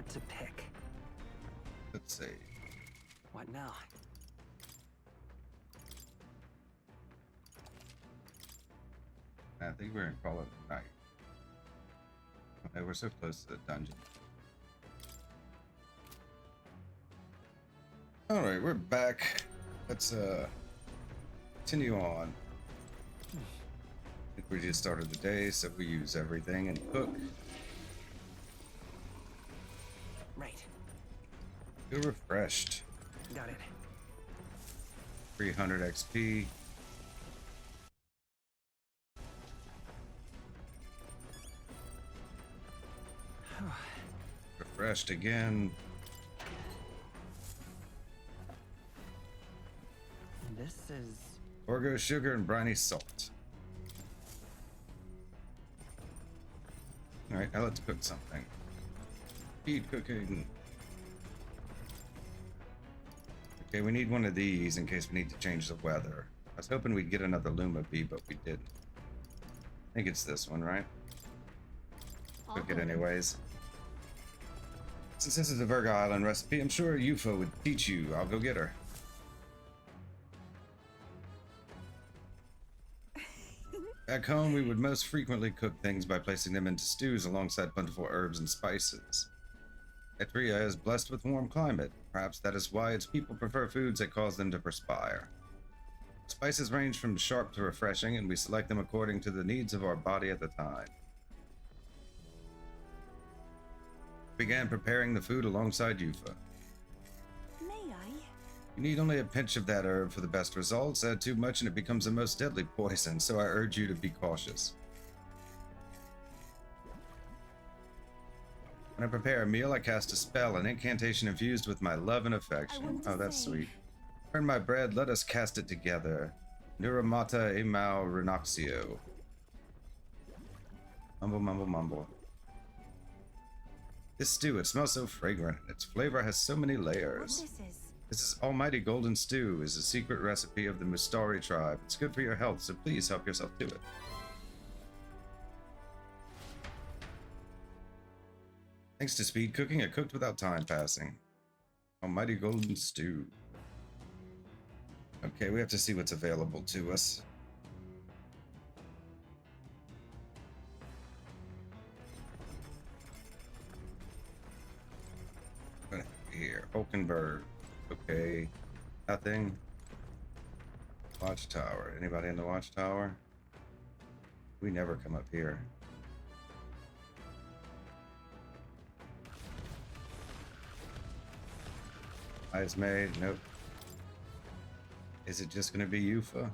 what to pick. Let's see. What now? I think we're in Call of the Night. Okay, we're so close to the dungeon. Alright, we're back. Let's continue on. I think we just started the day, so we use everything and cook. Right. Feel refreshed. Got it. 300 XP. Refreshed again. This is... Orgo sugar and briny salt. Alright, now let's cook something. Speed cooking. Okay, we need one of these in case we need to change the weather. I was hoping we'd get another Luma bee, but we didn't. I think it's this one, right? Cook it anyways. Since this is a Virgo Island recipe, I'm sure Eupha would teach you. I'll go get her. Back home, we would most frequently cook things by placing them into stews alongside plentiful herbs and spices. Etria is blessed with warm climate. Perhaps that is why its people prefer foods that cause them to perspire. Spices range from sharp to refreshing, and we select them according to the needs of our body at the time. Began preparing the food alongside Eupha. May I? You need only a pinch of that herb for the best results. Add too much and it becomes a most deadly poison, so I urge you to be cautious. When I prepare a meal, I cast a spell, an incantation infused with my love and affection. Oh, that's sweet. Burn my bread, let us cast it together. Neuramata emau renoxio. Mumble, mumble, mumble. This stew, it smells so fragrant, and its flavor has so many layers. This is Almighty Golden Stew, is a secret recipe of the Mustari tribe. It's good for your health, so please help yourself to it. Thanks to speed cooking, it cooked without time passing. Almighty Golden Stew. Okay, we have to see what's available to us. Here, Hulkenberg. Okay, nothing. Watchtower. Anybody in the watchtower? We never come up here. Eyes made. Nope. Is it just going to be Eupha?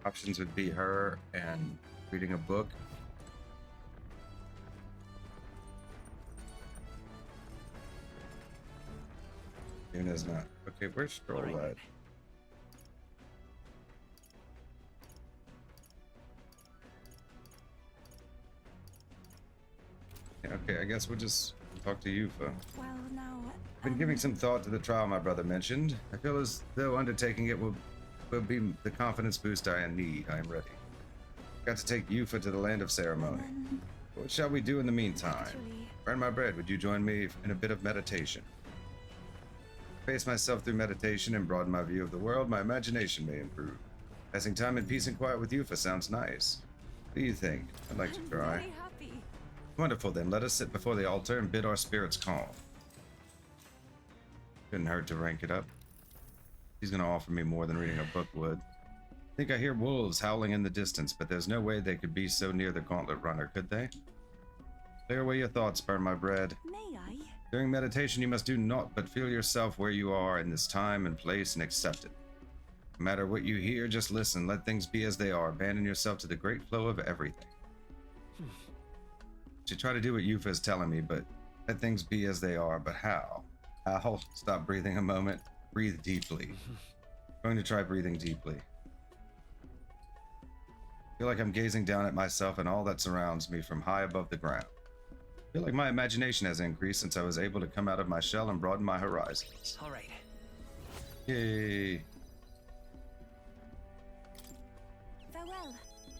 Options would be her and reading a book. Yuna's not. Okay, where's Stroll at? Okay, I guess we'll just talk to Eupha. Well, now... I've been giving some thought to the trial my brother mentioned. I feel as though undertaking it will be the confidence boost I need. I am ready. Got to take Eupha to the land of ceremony. What shall we do in the meantime? Burn my bread, would you join me in a bit of meditation? Face myself through meditation and broaden my view of the world, my imagination may improve. Passing time in peace and quiet with Eupha sounds nice. What do you think? I'd like to try. Wonderful then, let us sit before the altar and bid our spirits calm. Couldn't hurt to rank it up. He's gonna offer me more than reading a book would. I think I hear wolves howling in the distance, but there's no way they could be so near the gauntlet runner, could they? Clear away your thoughts, burn my bread. May I? During meditation, you must do naught but feel yourself where you are in this time and place and accept it. No matter what you hear, just listen, let things be as they are, abandon yourself to the great flow of everything. Should try to do what Eupha is telling me, but let things be as they are, but how? How? Stop breathing a moment. Breathe deeply. I'm going to try breathing deeply. I feel like I'm gazing down at myself and all that surrounds me from high above the ground. I feel like my imagination has increased since I was able to come out of my shell and broaden my horizons. All right. Yay. Well,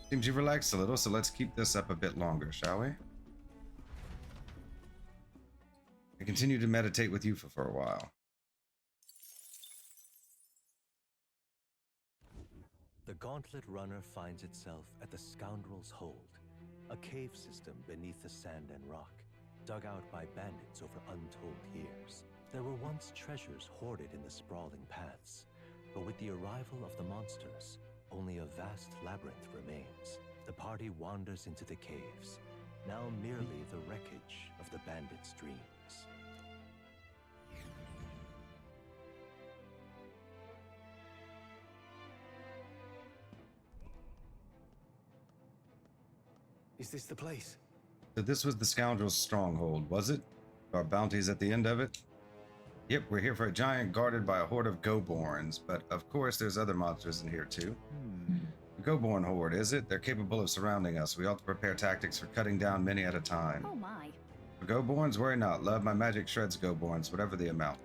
Seems you've relaxed a little, so let's keep this up a bit longer, shall we? And continue to meditate with Eupha for a while. The Gauntlet Runner finds itself at the Scoundrel's Hold, a cave system beneath the sand and rock, dug out by bandits over untold years. There were once treasures hoarded in the sprawling paths, but with the arrival of the monsters, only a vast labyrinth remains. The party wanders into the caves, now merely the wreckage of the bandits' dreams. Is this the place? So this was the Scoundrel's stronghold, was it? Our bounties at the end of it? Yep, we're here for a giant guarded by a horde of Goborns, but of course there's other monsters in here too. The Goborn horde, is it? They're capable of surrounding us. We ought to prepare tactics for cutting down many at a time. oh my. For Goborns, worry not. Love my magic shreds Goborns, whatever the amount.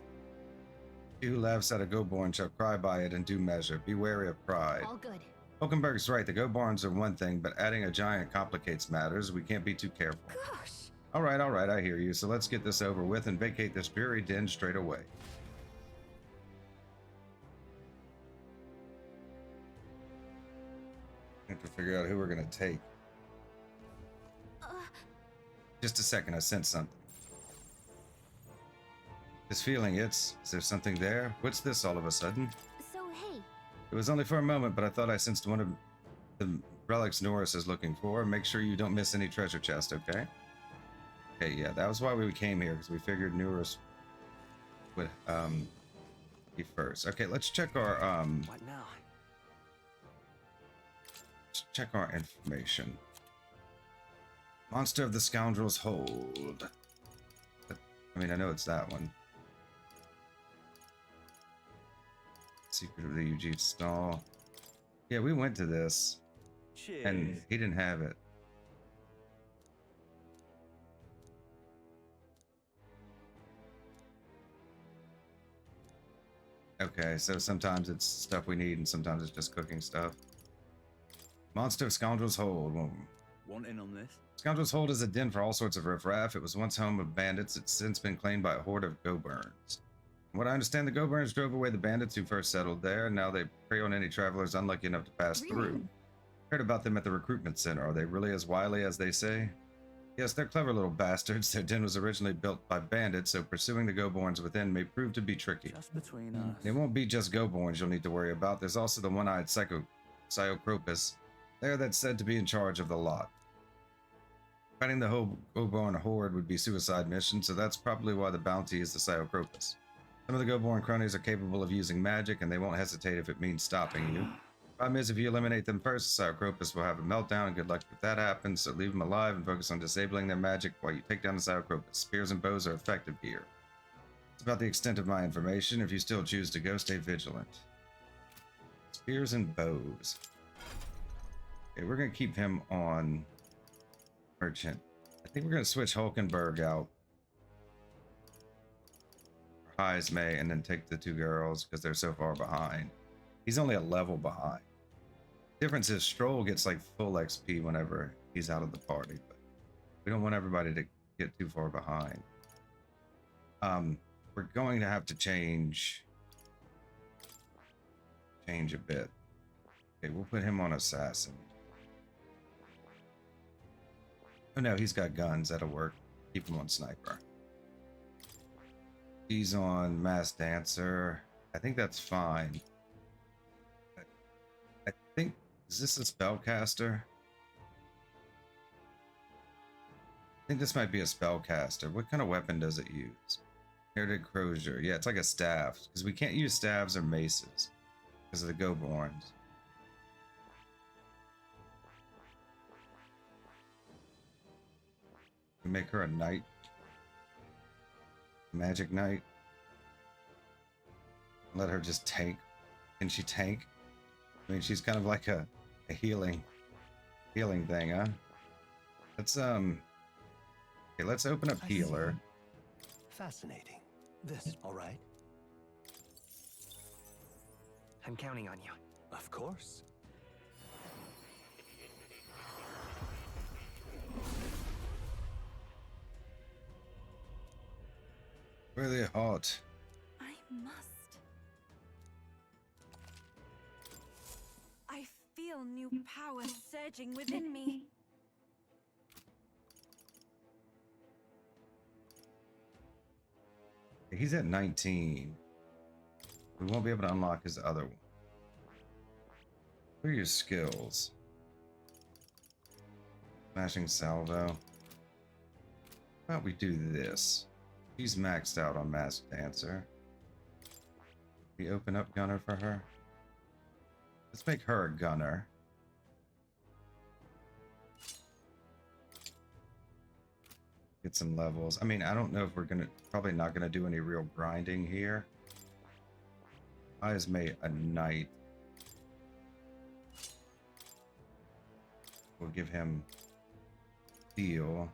He who laughs at a Goborn shall cry by it in due measure. Be wary of pride. All good. Hulkenberg's right. The Goborns are one thing, but adding a giant complicates matters. We can't be too careful. Gosh. All right, I hear you. So let's get this over with and vacate this dreary den straight away. Have to figure out who we're going to take. Just a second, I sensed something. This feeling, is there something there? What's this all of a sudden? So, hey, It was only for a moment, but I thought I sensed one of the relics Neuras is looking for. Make sure you don't miss any treasure chest, okay? Okay, yeah, that was why we came here, because we figured Neuras would be first. Okay, let's check our What now? let's check our information. Monster of the Scoundrel's Hold. I mean, I know it's that one. Secret of the UG stall. Yeah, we went to this, Cheers. and he didn't have it. Okay, so sometimes it's stuff we need, and sometimes it's just cooking stuff. Monster of Scoundrel's Hold. Well, Want in on this? Scoundrel's Hold is a den for all sorts of riffraff. It was once home of bandits. It's since been claimed by a horde of Goborns. From what I understand, the Goborns drove away the bandits who first settled there, and now they prey on any travelers unlucky enough to pass through. Heard about them at the recruitment center. Are they really as wily as they say? Yes, they're clever little bastards. Their den was originally built by bandits, so pursuing the Goborns within may prove to be tricky. Just between us. It won't be just Goborns you'll need to worry about. There's also the one-eyed Psyocropos. There that's said to be in charge of the lot. Fighting the whole Goborn horde would be suicide mission, so that's probably why the bounty is the Psyocropos. Some of the Goborn cronies are capable of using magic, and they won't hesitate if it means stopping you. Problem is, if you eliminate them first, the Psyocropos will have a meltdown, and good luck if that happens, so leave them alive and focus on disabling their magic while you take down the Psyocropos. Spears and bows are effective here. It's about the extent of my information. If you still choose to go, stay vigilant. Spears and bows. Okay, we're going to keep him on Merchant. I think we're going to switch Hulkenberg out. Highs May, and then take the two girls because they're so far behind. He's only a level behind. Difference is Stroll gets like full XP whenever he's out of the party, but we don't want everybody to get too far behind. We're going to have to change a bit. Okay, we'll put him on Assassin. Oh no, he's got guns. That'll work. Keep him on Sniper. He's on Mass Dancer. I think that's fine. I think, is this a spellcaster? I think this might be a spellcaster. What kind of weapon does it use? Inherited Crozier. Yeah, it's like a staff, because we can't use staves or maces because of the Goborns. We make her a knight. Magic Knight. Let her just tank. Can she tank? I mean, she's kind of like a healing thing, huh? Let's okay, let's open up healer. Fascinating. This, all right? I'm counting on you. Of course. Really hot. I must. I feel new power surging within me. He's at 19. We won't be able to unlock his other one. What are your skills? Smashing salvo. How about we do this? She's maxed out on Masked Dancer. We open up Gunner for her. Let's make her a Gunner. Get some levels. I mean, I don't know if we're gonna, probably not gonna do any real grinding here. I has made a knight. We'll give him steel.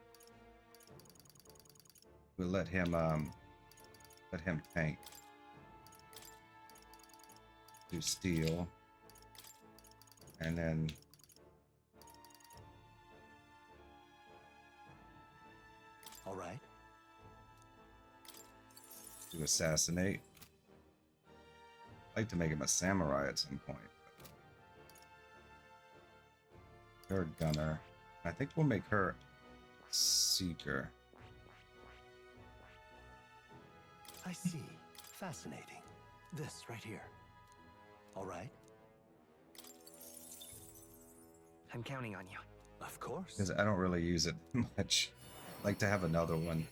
We'll let him tank. Do steel. And then All right. do assassinate. I'd like to make him a samurai at some point. Her gunner. I think we'll make her seeker. I see. Fascinating. This right here. All right. I'm counting on you. Of course. Because I don't really use it much. I'd like to have another one.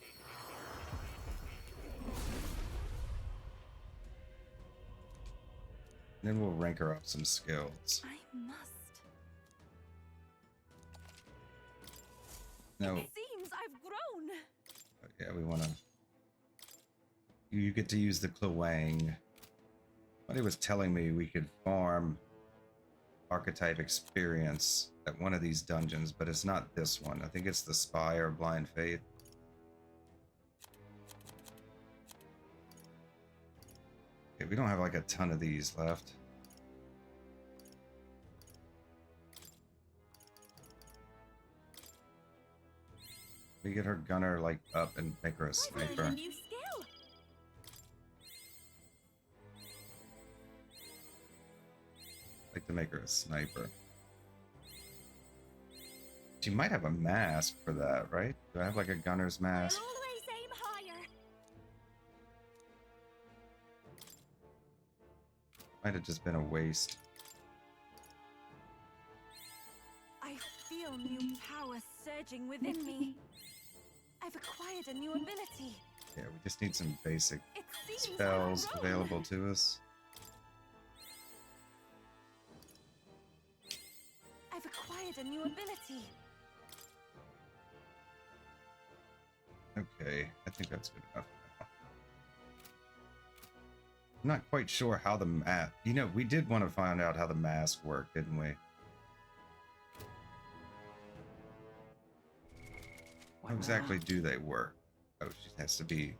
And then we'll rank her up some skills. I must. No. It seems I've grown. Yeah, we want to. You get to use the Klawang. Somebody was telling me we could farm archetype experience at one of these dungeons, but it's not this one. I think it's the Spy or Blind Faith. Okay, we don't have like a ton of these left. We get her gunner like up and make her a I've learned a sniper. new skill. Like to make her a sniper. She might have a mask for that, right? Do I have like a gunner's mask? Always aim higher. Might have just been a waste. I feel new power surging within me. I've acquired a new ability. Yeah, we just need some basic It seems spells I've grown. available to us. I've acquired a new ability. Okay, I think that's good enough now. I'm not quite sure how the mask... You know, we did want to find out how the mask worked, didn't we? How exactly do they work? Oh, she has to be...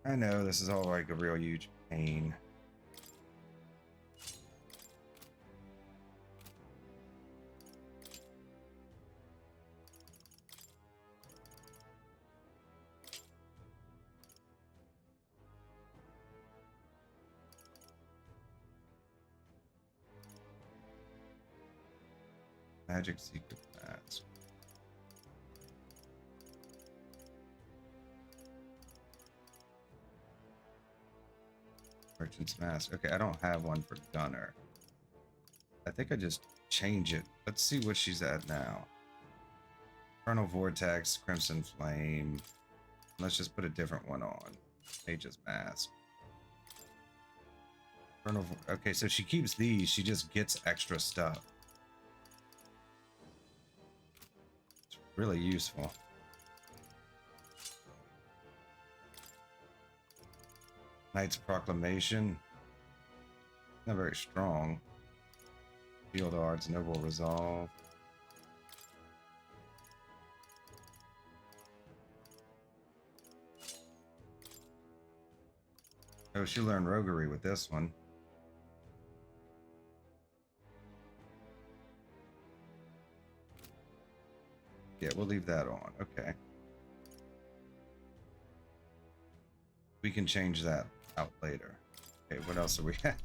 I know, this is all like a real huge pain. Magic secret mask. Merchant's mask. Okay, I don't have one for gunner. I think I just change it. Let's see what she's at now. Infernal Vortex, Crimson Flame. Let's just put a different one on. Mage's mask. Okay, so she keeps these. She just gets extra stuff. It's really useful. Knight's Proclamation. Not very strong. Field Arts, Noble Resolve. Oh, she learned Roguery with this one. Yeah, we'll leave that on. Okay. We can change that out later. Okay, what else are we at?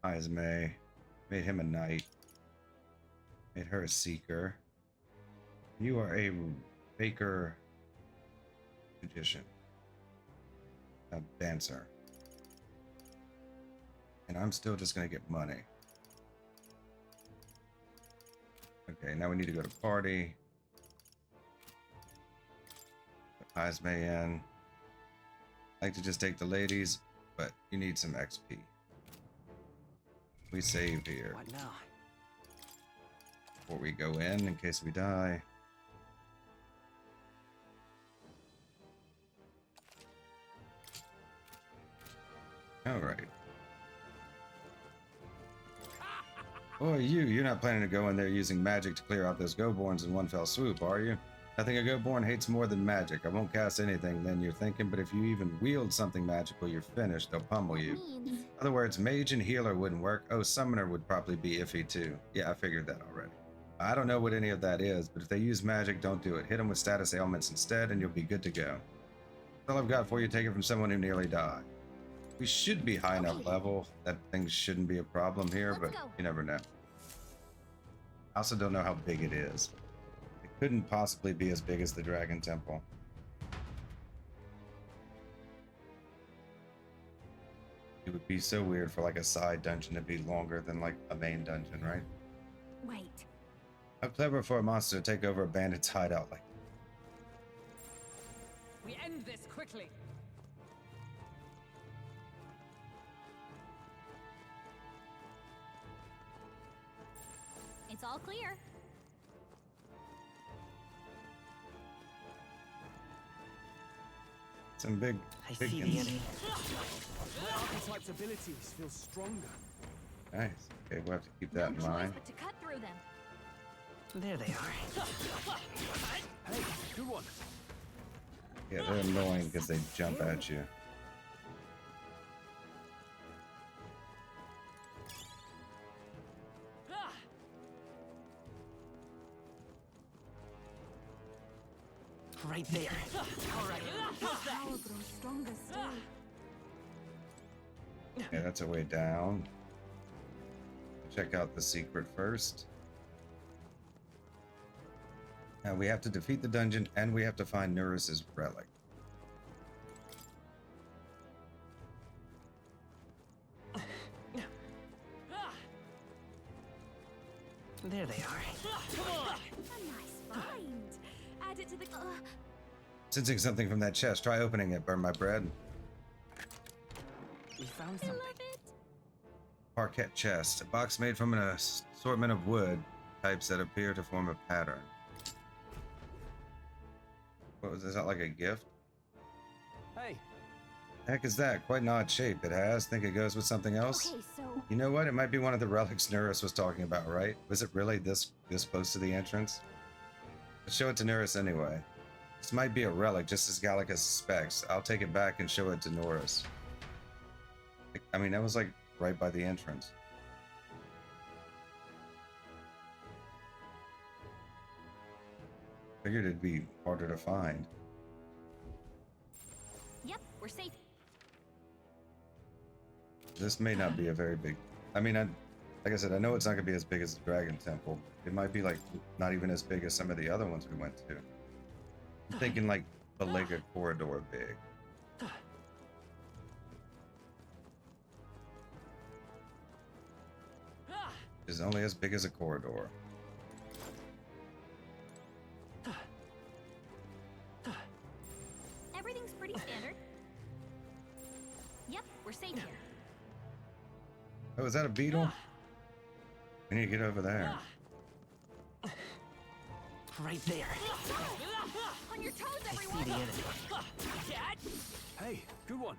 Ismay. Made him a knight. Made her a seeker. You are a faker magician. A dancer. And I'm still just gonna get money. Okay, now we need to go to party. Put Ismay in. I like to just take the ladies, but you need some XP. We save here. What now? Before we go in case we die. Alright. Boy, you're not planning to go in there using magic to clear out those Goborns in one fell swoop, are you? Nothing a Goborn hates more than magic. I won't cast anything then, you're thinking, but if you even wield something magical, you're finished. They'll pummel you. In other words, mage and healer wouldn't work. Oh, summoner would probably be iffy too. Yeah, I figured that already. I don't know what any of that is, but if they use magic, don't do it. Hit them with status ailments instead, and you'll be good to go. That's all I've got for you. Take it from someone who nearly died. We should be high enough level that things shouldn't be a problem here, but you never know. I also don't know how big it is. It couldn't possibly be as big as the Dragon Temple. It would be so weird for like a side dungeon to be longer than like a main dungeon, right? Wait. How clever for a monster to take over a bandit's hideout like. We end this quickly. It's all clear. Some big I see the guns. enemy. My Archetypes' abilities feel stronger. Nice. Okay, we'll have to keep that in No choice mind. but to cut through them. There they are. Hey, good one. Yeah, they're annoying because they jump at you. Right there. Power grows stronger still. Okay, that's a way down. Check out the secret first. Now we have to defeat the dungeon and we have to find Neuras' relic. There they are. A nice find. Add it to the. Sensing something from that chest. Try opening it. Burn my bread. We found I something. love it. Parquet chest. A box made from an assortment of wood types that appear to form a pattern. What was that, like a gift? Hey, Heck is that? Quite an odd shape it has. Think it goes with something else? Okay, so You know what? It might be one of the relics Neuras was talking about, right? Was it really this close to the entrance? Let's show it to Neuras anyway. This might be a relic, just as Gallica suspects. I'll take it back and show it to Neuras. I mean, that was like right by the entrance. Figured it'd be harder to find. Yep, we're safe. This may not be a very big. I mean, like I said, I know it's not gonna be as big as the Dragon Temple. It might be like not even as big as some of the other ones we went to. I'm thinking like the Ligo corridor big. It's only as big as a corridor. Everything's pretty standard. Yep, we're safe here. Oh, is that a beetle? We need to get over there. Right there. On your toes, I see everyone! the enemy. hey, good one.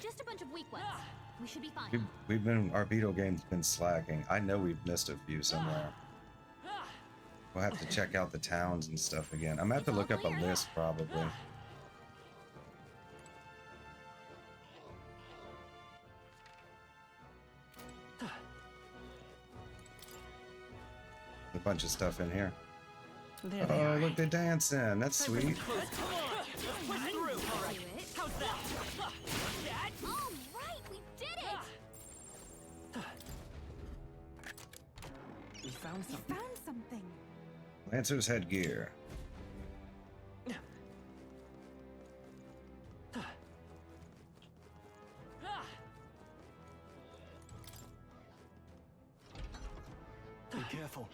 Just a bunch of weak ones. We should be fine. Our beetle game's been slacking. I know we've missed a few somewhere. We'll have to check out the towns and stuff again. I'm gonna have to look up a list probably. A bunch of stuff in here. There they Oh, are. look, they're dancing. That's sweet. How's that? That? All right, we did it! We found We something. found something. Lancer's headgear. Be careful.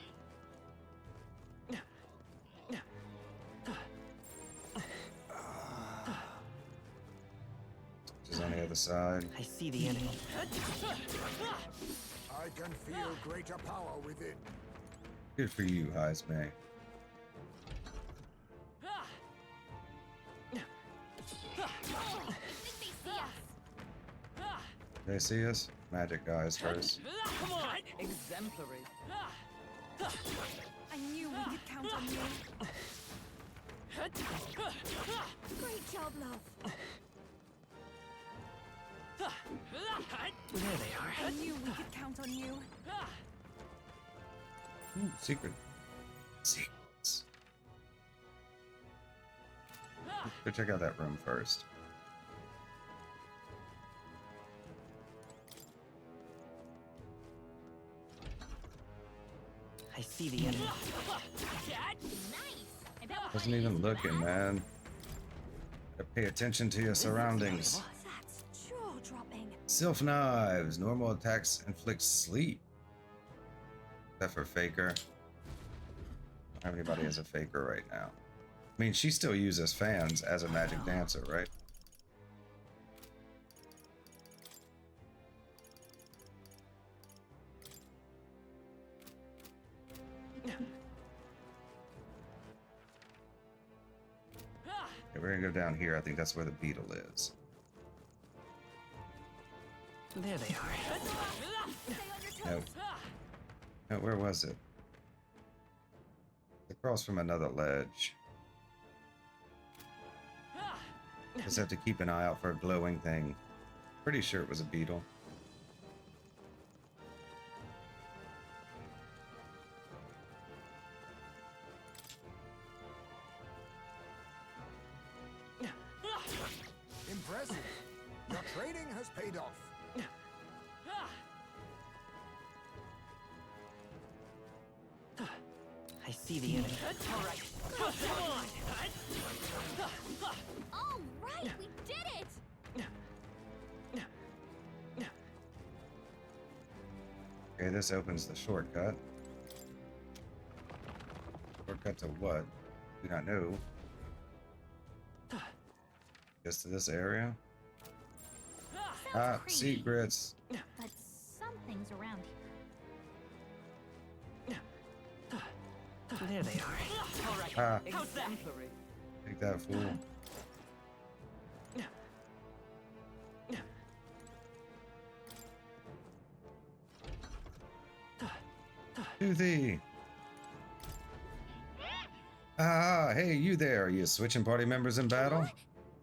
Which is on the other side. I see the enemy. I can feel greater power within. Good for you, Heismay. They see us? Magic guys first. Come on! Exemplary. I knew we could count on you. Great job, love. There they are. I knew we could count on you. Ooh, secret. Secrets. Go check out that room first. I see the enemy. Nice! I bet we'll Wasn't find even use for looking, that. man. Gotta pay attention to your surroundings. That's jaw-dropping. Sylph knives. Normal attacks inflict sleep. Except for Faker. I don't have anybody as a Faker right now. I mean, she still uses fans as a magic dancer, right? Okay, we're gonna go down here. I think that's where the beetle is. There they are. Stay on your No. toes. No, where was it? Across from another ledge. Just have to keep an eye out for a glowing thing. Pretty sure it was a beetle. Impressive. Your training has paid off. I see the enemy. All right. Come on! All right, we did it! Okay, this opens the shortcut. Shortcut to what? Do not know. Guess to this area? Sounds creepy, Secrets. but something's around here. There they are. All right. Ah, How's that? take that, fool. To thee. Ah, hey, you there. Are you switching party members in battle?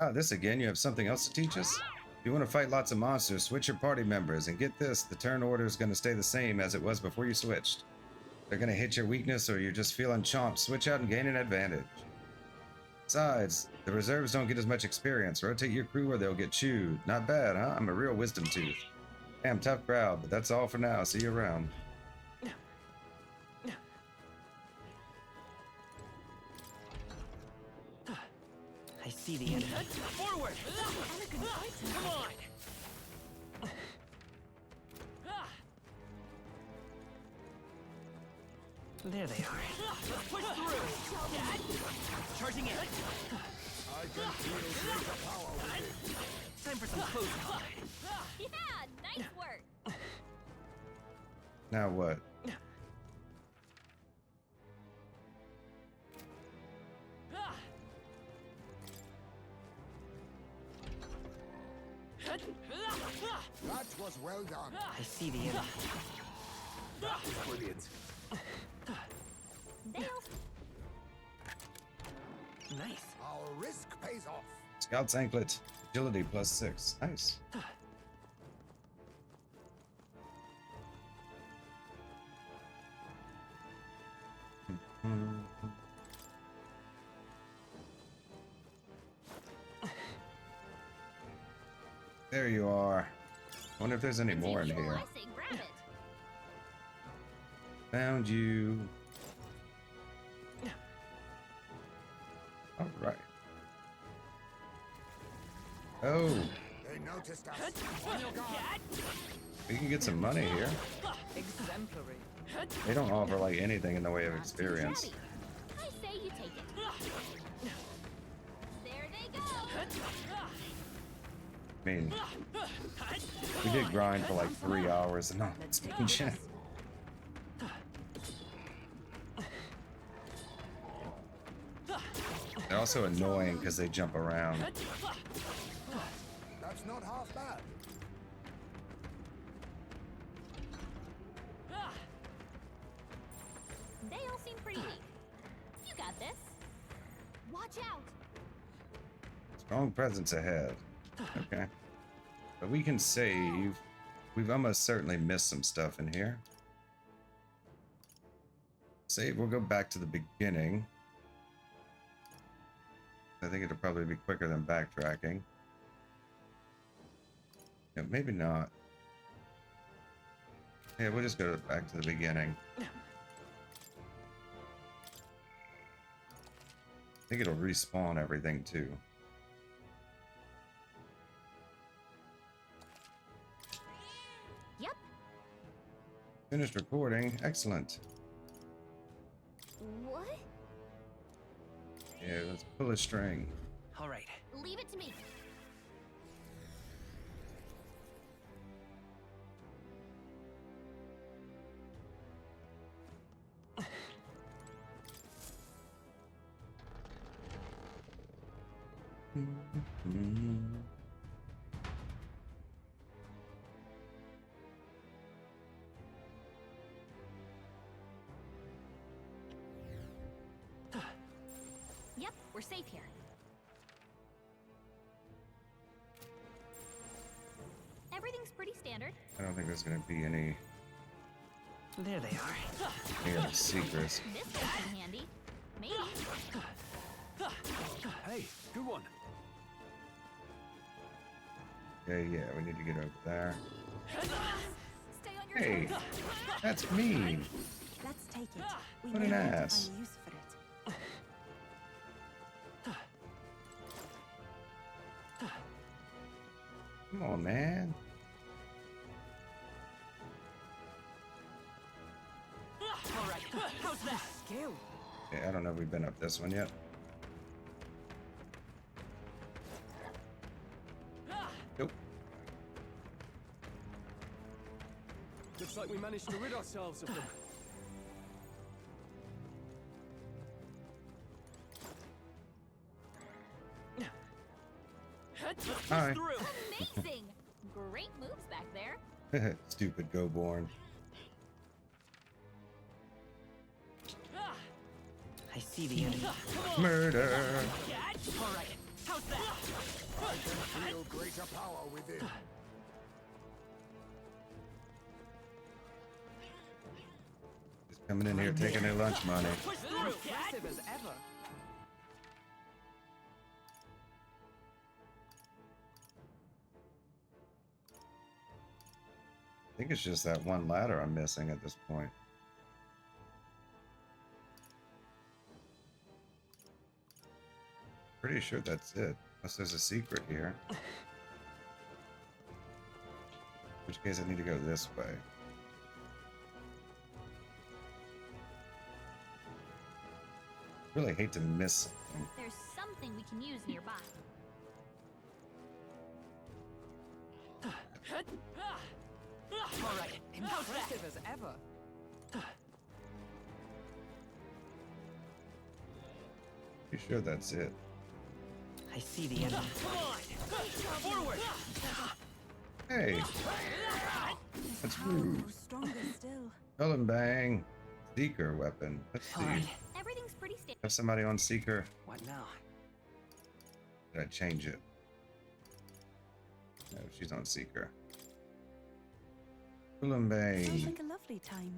Ah, this again. You have something else to teach us? If you want to fight lots of monsters, switch your party members. And get this, the turn order is going to stay the same as it was before you switched. They're going to hit your weakness or you're just feeling chomped. Switch out and gain an advantage. Besides, the reserves don't get as much experience. Rotate your crew or they'll get chewed. Not bad, huh? I'm a real wisdom tooth. Damn tough crowd, but that's all for now. See you around. I see the enemy. Forward! Come on! There they are. Let's push through! Dad! Charging in! I can feel greater power within. Time for some close combat. Yeah, nice work! Now what? That was well done. I see the enemy. That was brilliant. They'll Nice. Our risk pays off. Scout's anklet. Agility +6. Nice. There you are. I wonder if there's any more in Well, here. I say grab it. Found you. All right. Oh, They noticed us. On your guard. we can get some money here. Exemplary. They don't offer like anything in the way of experience. Shabby. I say you take it. There they go. I mean, we did grind for like 3 hours and not expansion. They're also annoying because they jump around. That's not half bad. They all seem pretty weak. You got this. Watch out. Strong presence ahead. Okay. But we can save. We've almost certainly missed some stuff in here. Save, we'll go back to the beginning. I think it'll probably be quicker than backtracking. Yeah, maybe not. Yeah, we'll just go back to the beginning. I think it'll respawn everything too. Yep. Finished recording. Excellent. What? Yeah, let's pull a string. All right. Leave it to me. Yep, we're safe here. Everything's pretty standard. I don't think there's gonna be any There they are. secrets. This could come handy. Maybe. Hey, good one. Yeah, we need to get over there. Stay on your Hey, toes. that's me. Let's take it. We What may an need to ass. find use for it. Come on, man. All right. How's that? Skill. Okay, I don't know if we've been up this one yet. Nope. Looks like we managed to rid ourselves of them. Hi. Through. Amazing. Great moves back there. Stupid Goborn. I see the enemy. Murder. All right. How's that? I can feel greater power within. Just coming in here taking their lunch money. Push through, cat. Impressive as ever. I think it's just that one ladder I'm missing at this point. Pretty sure that's it. Unless there's a secret here. In which case I need to go this way. Really hate to miss something. There's something we can use nearby. All right. How's that? Impressive as ever. Pretty sure that's it. I see the enemy. Come on. Forward. Hey, that's rude. Oh, stronger still. Hulkenberg. Seeker weapon. Let's All see. right. Everything's pretty standard. Have somebody on Seeker. What now? Did I change it? No, she's on Seeker. Sounds Hulkenberg. like a lovely time.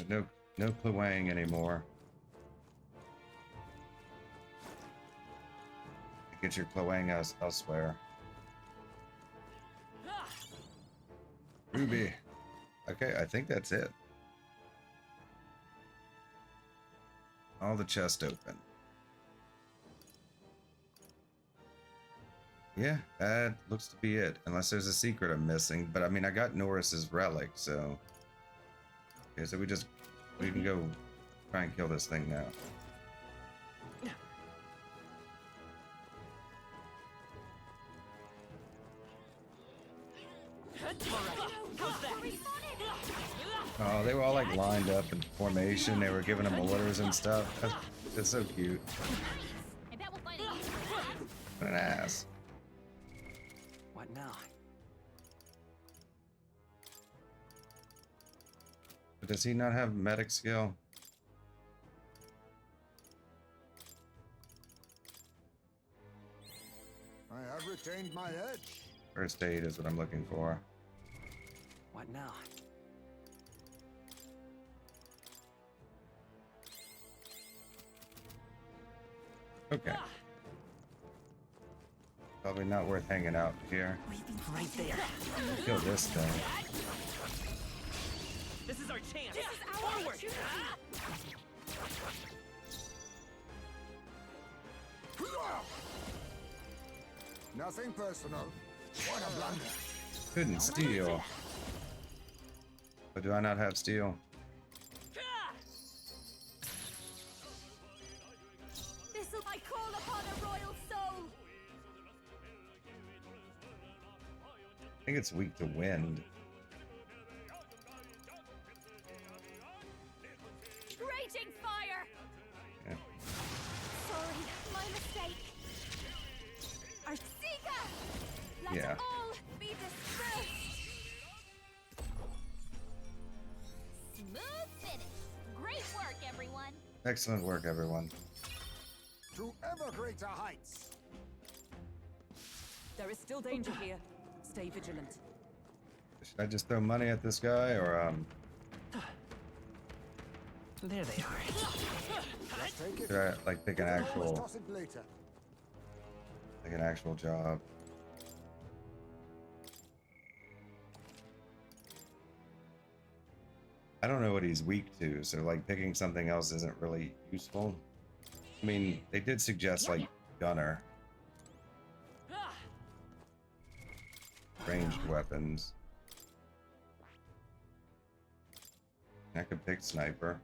No Kluang anymore. Get your Cloang elsewhere. Ruby. Okay, I think that's it. All the chest open. Yeah, that looks to be it. Unless there's a secret I'm missing. But I mean, I got Neuras' Relic, so... Okay, so we can go try and kill this thing now. Oh, they were all like lined up in formation. They were giving them orders and stuff. That's so cute. I bet we'll find a What an ass. What now? But does he not have medic skill? I have retained my edge. First aid is what I'm looking for. What now? Okay. Probably not worth hanging out here. Right there. Kill this thing. This is our chance. This is our Forward. opportunity. Nothing personal. What a blunder. Couldn't steal. But do I not have steel? This'll I call upon a royal soul. I think it's weak to wind. Raging fire. Yeah. Sorry, my mistake. Arctica! Let Yeah. all be dispersed. smooth finish. Great work, everyone. Excellent work, everyone. To ever greater heights. There is still danger here. Stay vigilant. Should I just throw money at this guy, or There they are. Just take it. should I like pick an Always actual toss it later. job? I don't know what he's weak to, so like picking something else isn't really useful. I mean, they did suggest like gunner, ranged weapons. I could pick sniper.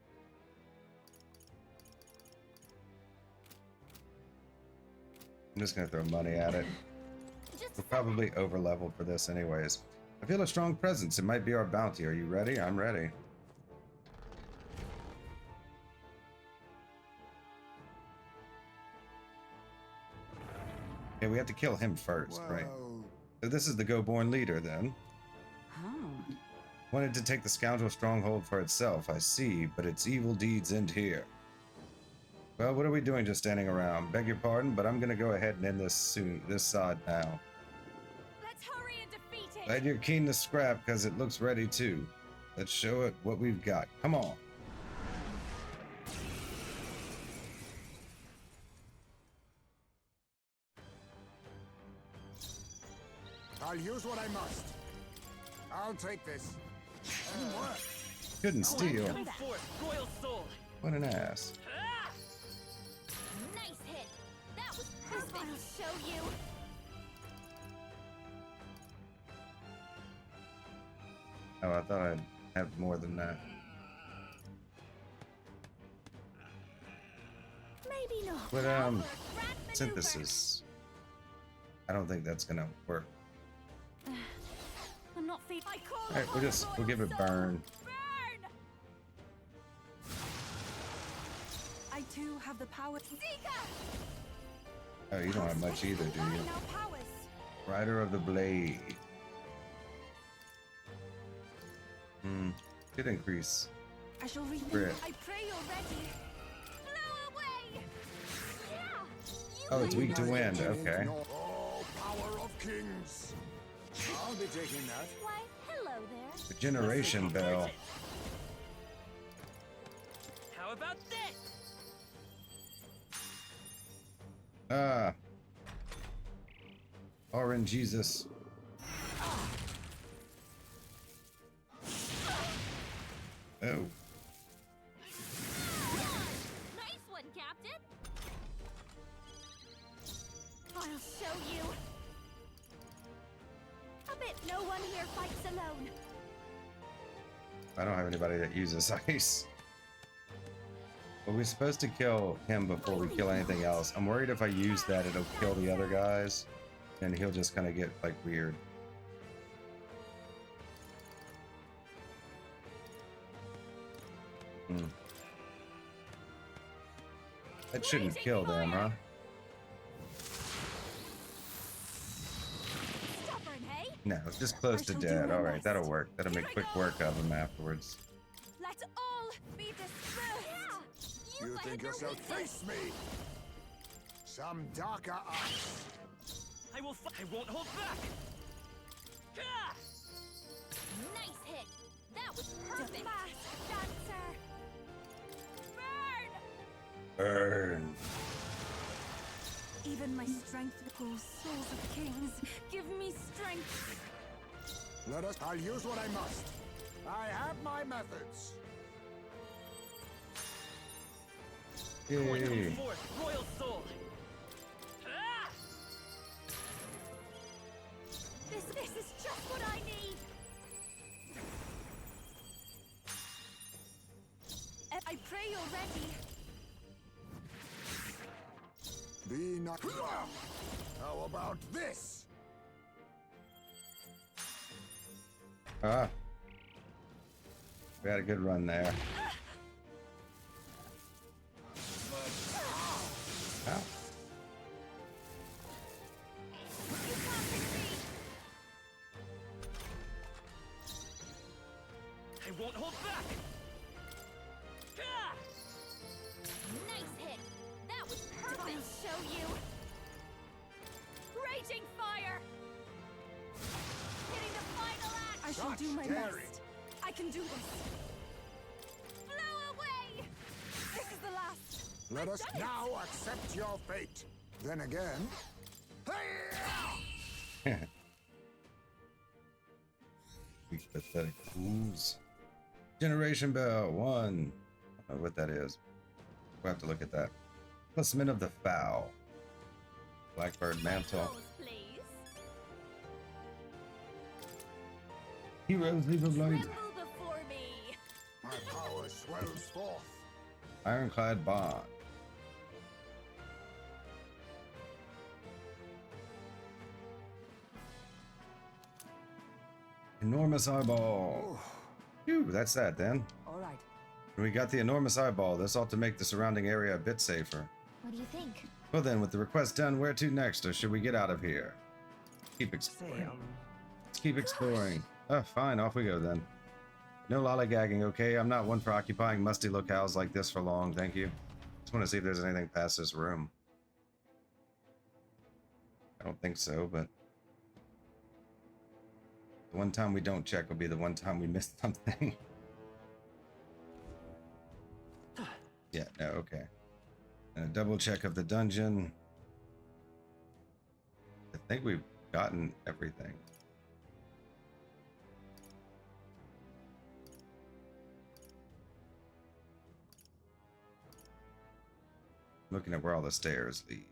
I'm just gonna throw money at it. We're probably over leveled for this anyways. I feel a strong presence. It might be our bounty. Are you ready? I'm ready. Okay, we have to kill him first, right? Well, So this is the Goborn leader then. Oh. Wanted to take the Scoundrel stronghold for itself, I see, but its evil deeds end here. Well, what are we doing just standing around? Beg your pardon, but I'm gonna go ahead and end this soon, this side now. Let's hurry and defeat it. Glad you're keen to scrap, because it looks ready too. Let's show it what we've got. Come on. I'll use what I must. I'll take this. Couldn't steal. Come forth, royal soul. What an ass. Nice hit. That was This perfect. will show you. Oh, I thought I'd have more than that. Maybe not. But Grand maneuver. synthesis. I don't think that's gonna work. I'm not feeling. I call Alright, upon a we'll give it royal burn. soul. Burn! I too have the power. Seeker! Oh, you don't have much either, do you? Combine our powers. Rider of the Blade. Could increase. I shall read. Crit. I pray you're ready. Blow away! Yeah! Oh, it's weak to wind. Okay. Oh, power of kings. I'll be taking that. Why, hello there. Regeneration Bell. How about this? Ah, Orange Jesus. Oh. Nice one, Captain. I'll show you. I bet no one here fights alone. I don't have anybody that uses ice. But we're supposed to kill him before we kill anything else. I'm worried if I use that, it'll kill the other guys. And he'll just kind of get, like, weird. That shouldn't kill them, huh? Stubborn, hey? No, it's just close to dead. Alright, that'll work. That'll make quick work of him afterwards. Let all be dispersed. You think you'll face me? Some darker ice. I won't hold back. Gah! Nice hit. That was perfect. Mask dancer. Burn! Burn. Even my strength pulls souls of kings. Give me strength. I'll use what I must. I have my methods. Yay. Forth, royal soul. Ah! This is just what I need. I pray you're ready. Be not. How about this? Ah. We had a good run there. Ow. I won't hold back. Gah! Nice hit. That was perfect. I'll show you. Raging fire. Hitting the final act. I shall Not do my scary. best. I can do this. Blow away. This is the last. Let us now accept your fate. Then again. These pathetic fools. Generation Bell 1. I don't know what that is. We'll have to look at that. Talisman of the Foul. Blackbird Mantle. Pose, please. Heroes Leave of Light. Tremble before me. My power swells forth. Ironclad Bond. Enormous Eyeball. Phew, that's that then. All right. We got the enormous eyeball. This ought to make the surrounding area a bit safer. What do you think? Well then, with the request done, where to next, or should we get out of here? Keep exploring. Say, Let's keep exploring. Fine, off we go then. No lollygagging, okay? I'm not one for occupying musty locales like this for long, thank you. Just want to see if there's anything past this room. I don't think so, but... the one time we don't check will be the one time we missed something. Yeah, no, okay. And a double check of the dungeon. I think we've gotten everything. Looking at where all the stairs lead.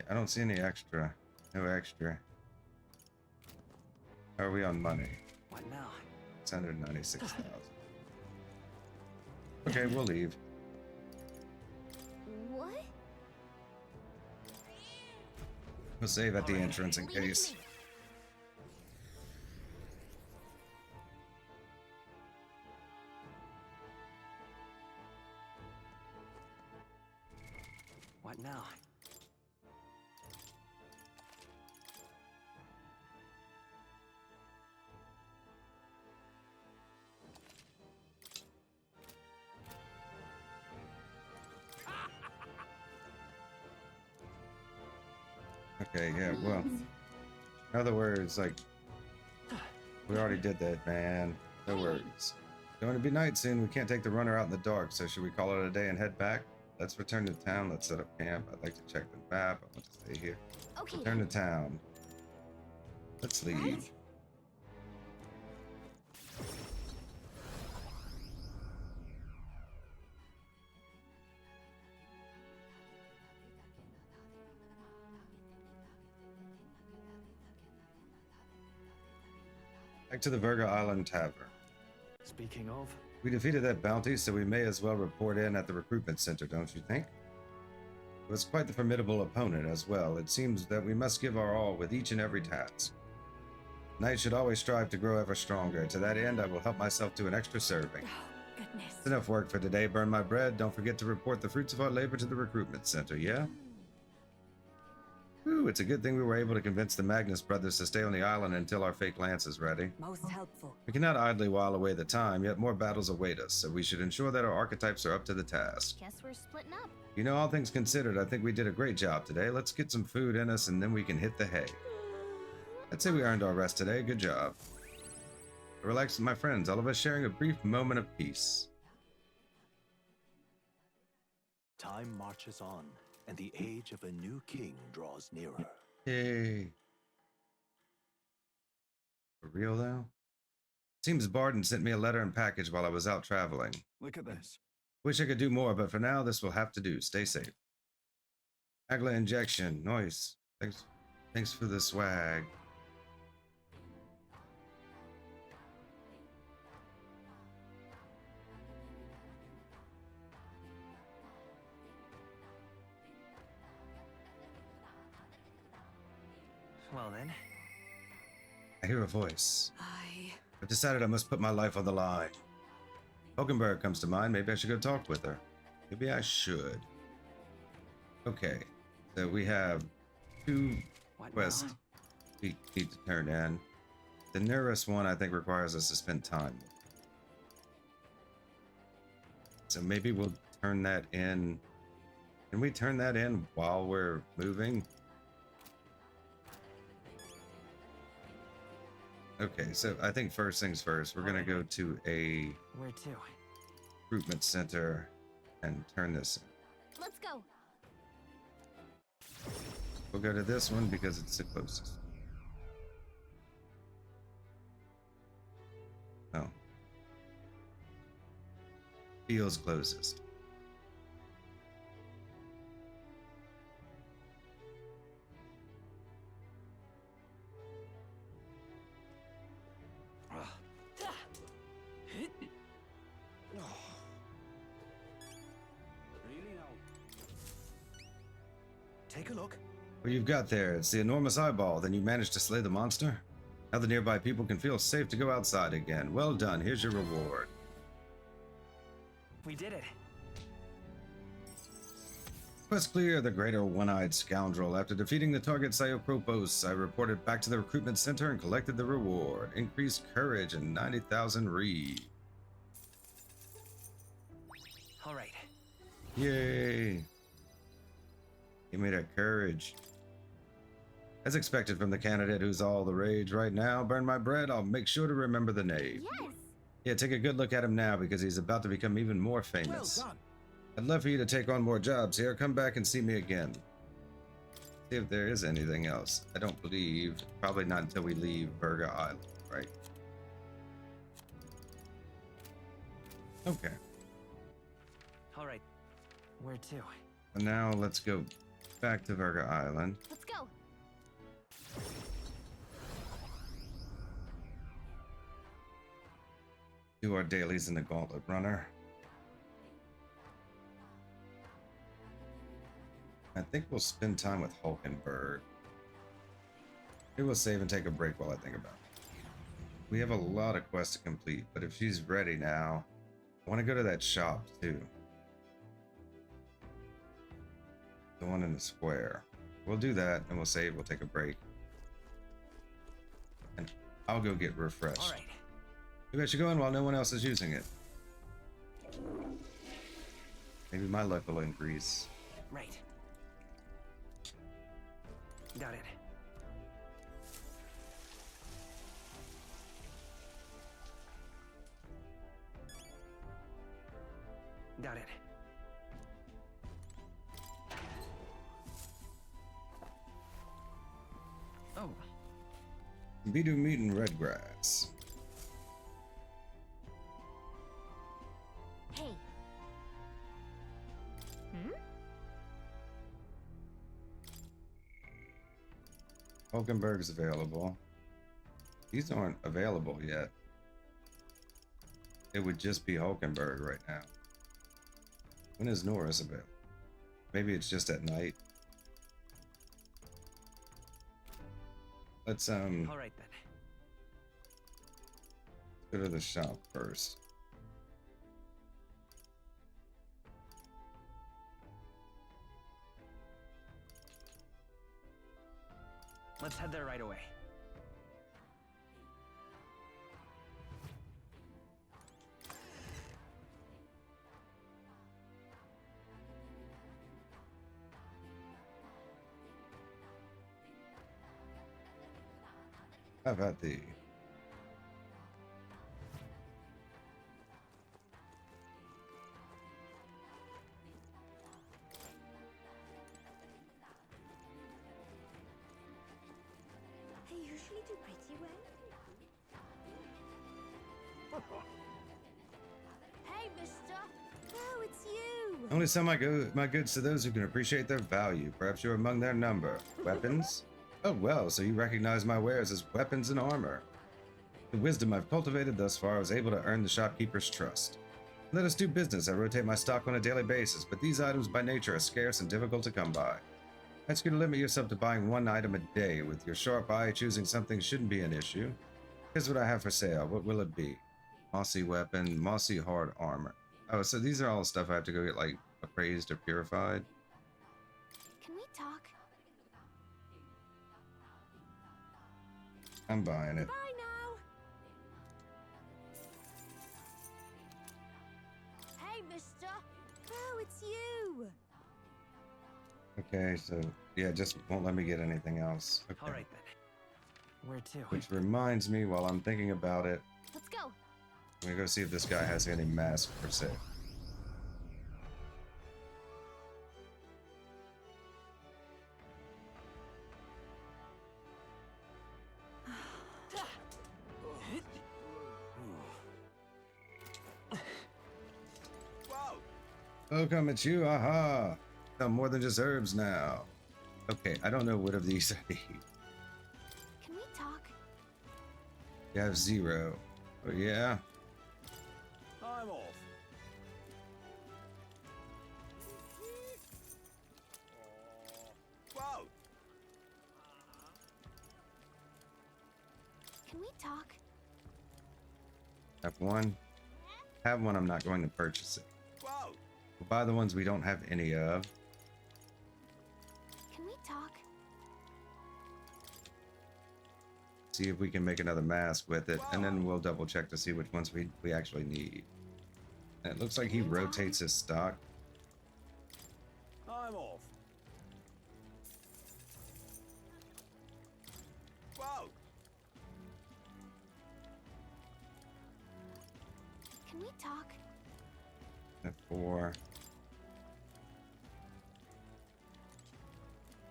Yeah, I don't see any extra. No extra. How are we on money? what now? 696,000. Okay, we'll leave. What? We'll save at the entrance in case. What now? Okay, yeah, well. In other words, like, we already did that, man. No worries. Going to be night soon. We can't take the runner out in the dark, so should we call it a day and head back? let's return to town. Let's set up camp. I'd like to check the map. I want to stay here. Okay. Return to town. Let's leave. Right. Back to the Virga Island Tavern. Speaking of, We defeated that bounty, so we may as well report in at the recruitment center, don't you think? It was quite the formidable opponent as well. It seems that we must give our all with each and every task. Knights should always strive to grow ever stronger. To that end, I will help myself to an extra serving. Oh, goodness. It's enough work for today. Burn my bread. Don't forget to report the fruits of our labor to the recruitment center, yeah? Ooh, it's a good thing we were able to convince the Magnus brothers to stay on the island until our fake lance is ready. Most helpful. We cannot idly while away the time, yet more battles await us, so we should ensure that our archetypes are up to the task. Guess we're splitting up. You know, all things considered, I think we did a great job today. Let's get some food in us and then we can hit the hay. I'd say we earned our rest today. Good job. Relax with my friends, all of us sharing a brief moment of peace. Time marches on, and the age of a new king draws nearer. Yay. For real though? Seems Barden sent me a letter and package while I was out traveling. look at this. Wish I could do more, but for now, this will have to do. Stay safe. Agla injection. Nice. Thanks for the swag. Well then. I hear a voice. I've decided I must put my life on the line. Hulkenberg comes to mind. Maybe I should go talk with her. Maybe I should. Okay. So we have two What quests now? we need to turn in. The Neuras one, I think, requires us to spend time. So maybe we'll turn that in. Can we turn that in while we're moving? Okay, so I think first things first, we're gonna go to a Where to? recruitment center and turn this in. Let's go. We'll go to this one because it's the closest. Oh. Feels closest. Take a look. What you've got there, it's the enormous eyeball. Then you managed to slay the monster? Now the nearby people can feel safe to go outside again. Well done, here's your reward. We did it. Quest clear, the greater one-eyed scoundrel. After defeating the target Psyocropos, I reported back to the recruitment center and collected the reward. Increased courage and 90,000 re. All right. Yay. Give me that courage. As expected from the candidate who's all the rage right now, burn my bread, I'll make sure to remember the name. Yes. Yeah, take a good look at him now because he's about to become even more famous. Well done. I'd love for you to take on more jobs here. Come back and see me again. See if there is anything else. I don't believe. Probably not until we leave Virga Island, right? Okay. All right. Where to? And now let's go back to Virga Island. Let's go. Do our dailies in the Gauntlet Runner. I think we'll spend time with Hulkenberg. Maybe we'll save and take a break while I think about it. We have a lot of quests to complete, but if she's ready now, I want to go to that shop too. The one in the square. We'll do that and we'll save, we'll take a break. And I'll go get refreshed. All right. Maybe I should go in while no one else is using it. Maybe my luck will increase. Right. Got it. Got it. Bidu meat and red grass. Hey. Hulkenberg's available. These aren't available yet. It would just be Hulkenberg right now. When is Neuras available? Maybe it's just at night. Let's All right then. go to the shop first. Let's head there right away. How about the I usually do pretty well. Hey, mister. Oh, it's you. only sell my goods to those who can appreciate their value. Perhaps you're among their number. Weapons? Oh well, so you recognize my wares as weapons and armor. The wisdom I've cultivated thus far, I was able to earn the shopkeeper's trust. Let us do business. I rotate my stock on a daily basis, but these items by nature are scarce and difficult to come by. Ask you to limit yourself to buying one item a day. With your sharp eye, choosing something shouldn't be an issue. Here's what I have for sale. What will it be? Mossy weapon, mossy hard armor. Oh, so these are all stuff I have to go get, like, appraised or purified. Can we talk? I'm buying it. Bye now. Hey, mister. Oh, it's you. Okay, so, yeah, just won't let me get anything else. Okay. All right then. Where to? Which reminds me, while I'm thinking about it, Let's go. I'm gonna go see if this guy has any mask per se. Oh, come at you, aha! I'm more than just herbs now. Okay, I don't know what of these I need. Can we talk? You have 0. Oh yeah? I'm off. Whoa! Can we talk? Have 1. Have 1, I'm not going to purchase it. Whoa! We'll buy the ones we don't have any of. Can we talk? See if we can make another mask with it, and then we'll double check to see which ones we actually need. And it looks like he rotates his stock. I'm off. Whoa! Can we talk? At 4.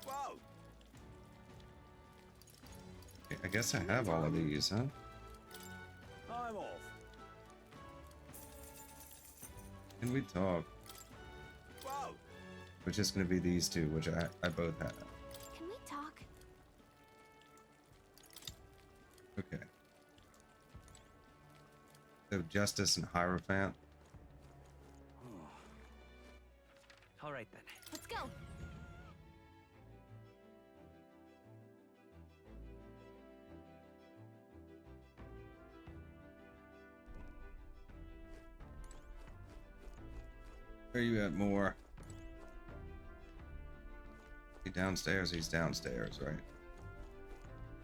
Whoa! Okay, I guess I have all of these, huh? I'm off. Can we talk? Whoa! Which is going to be these two, which I both have. Can we talk? Okay. So Justice and Hierophant. All right then. Let's go. Where are you at, more? He downstairs? He's downstairs, right?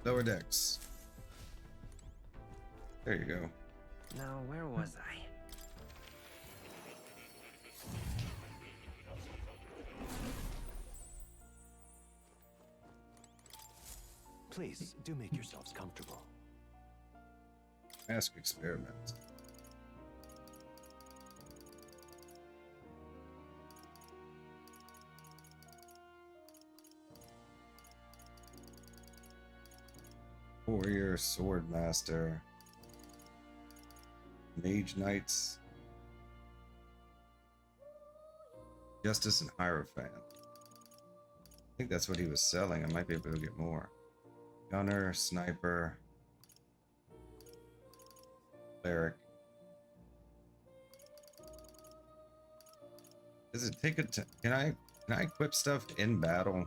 Lower decks. There you go. Now, where was I? Please, do make yourselves comfortable. Mask experiments. Warrior. Warrior, Sword Master, Mage Knights, Justice, and Hierophant. I think that's what he was selling. I might be able to get more. Gunner, Sniper, Cleric. Does it take a can I equip stuff in battle?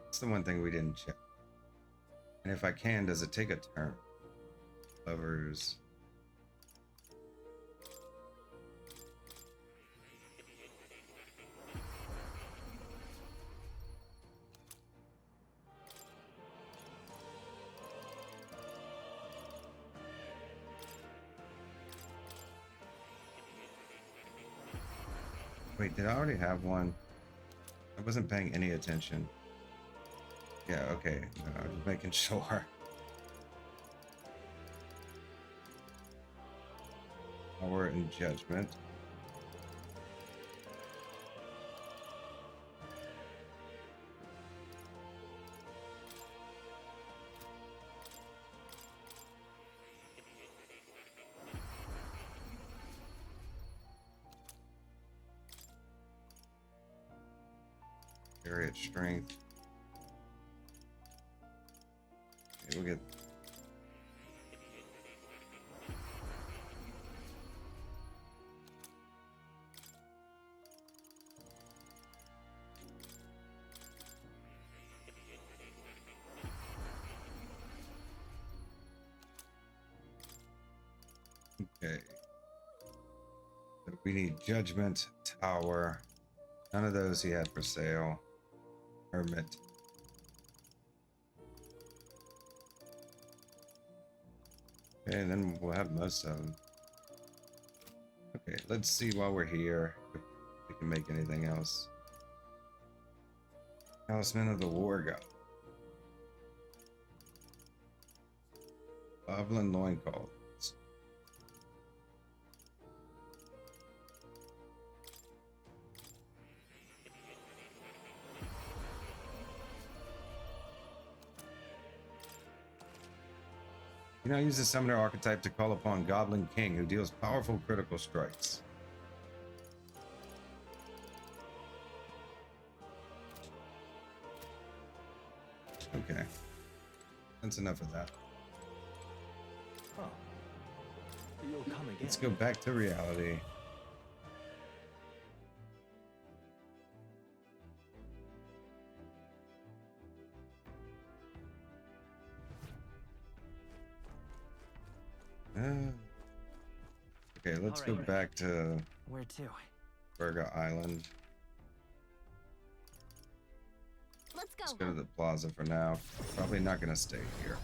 That's the one thing we didn't check. And if I can, does it take a turn? Lovers. Wait, did I already have one? I wasn't paying any attention. Yeah, okay. No, I'm just making sure. Power and Judgment. Chariot Strength. Okay, we'll get. Okay. So we need Judgment, Tower. None of those he had for sale. Hermit. Okay, then we'll have most of them. Okay, let's see while we're here if we can make anything else. Talisman of the War God. Goblin Loincloth. You now use the Summoner archetype to call upon Goblin King, who deals powerful critical strikes. Okay. That's enough of that. Huh. You'll come again. Let's go back to reality. Okay, let's go back to Where to? Virga Island. Let's go. Let's go to the plaza for now. Probably not going to stay here.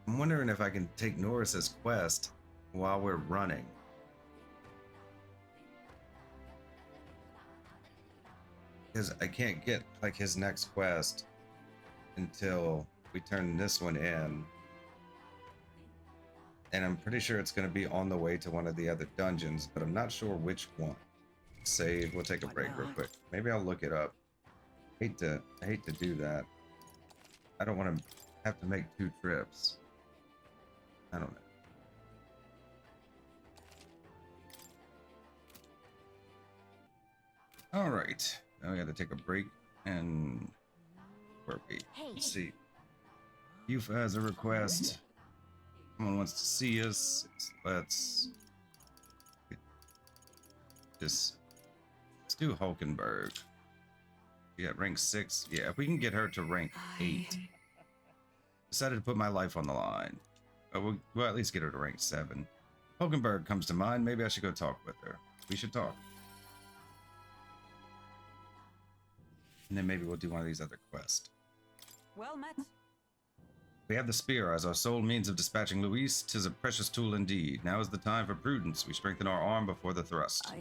I'm wondering if I can take Neuras' quest while we're running. Because I can't get like his next quest until we turn this one in. And I'm pretty sure it's going to be on the way to one of the other dungeons, but I'm not sure which one. Save, we'll take a break real quick. Maybe I'll look it up. I hate to do that. I don't want to have to make 2 trips. I don't know. All right. Now we got to take a break and where we let's see. Eupha has a request. Someone wants to see us. Let's do Hulkenberg. Yeah, rank 6. Yeah, if we can get her to rank 8. Decided to put my life on the line. We'll at least get her to rank 7. Hulkenberg comes to mind. Maybe I should go talk with her. We should talk. And then maybe we'll do one of these other quests. Well met. We have the spear as our sole means of dispatching Luis. 'Tis a precious tool indeed. Now is the time for prudence. We strengthen our arm before the thrust.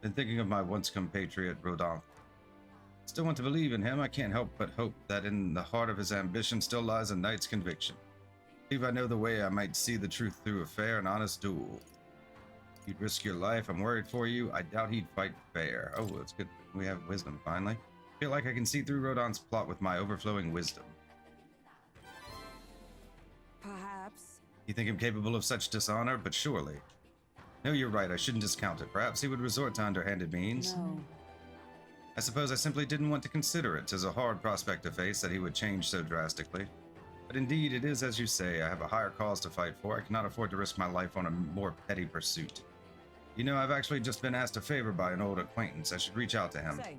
Been thinking of my once compatriot Rodolphe. Still want to believe in him. I can't help but hope that in the heart of his ambition still lies a knight's conviction. If I know the way, I might see the truth through a fair and honest duel. You'd risk your life. I'm worried for you. I doubt he'd fight fair. Oh, well, it's good. We have wisdom, finally. I feel like I can see through Rodon's plot with my overflowing wisdom. Perhaps. You think him capable of such dishonor? But surely. No, you're right. I shouldn't discount it. Perhaps he would resort to underhanded means. No. I suppose I simply didn't want to consider it. 'Tis a hard prospect to face that he would change so drastically. But indeed, it is as you say. I have a higher cause to fight for. I cannot afford to risk my life on a more petty pursuit. You know, I've actually just been asked a favor by an old acquaintance. I should reach out to him. Say,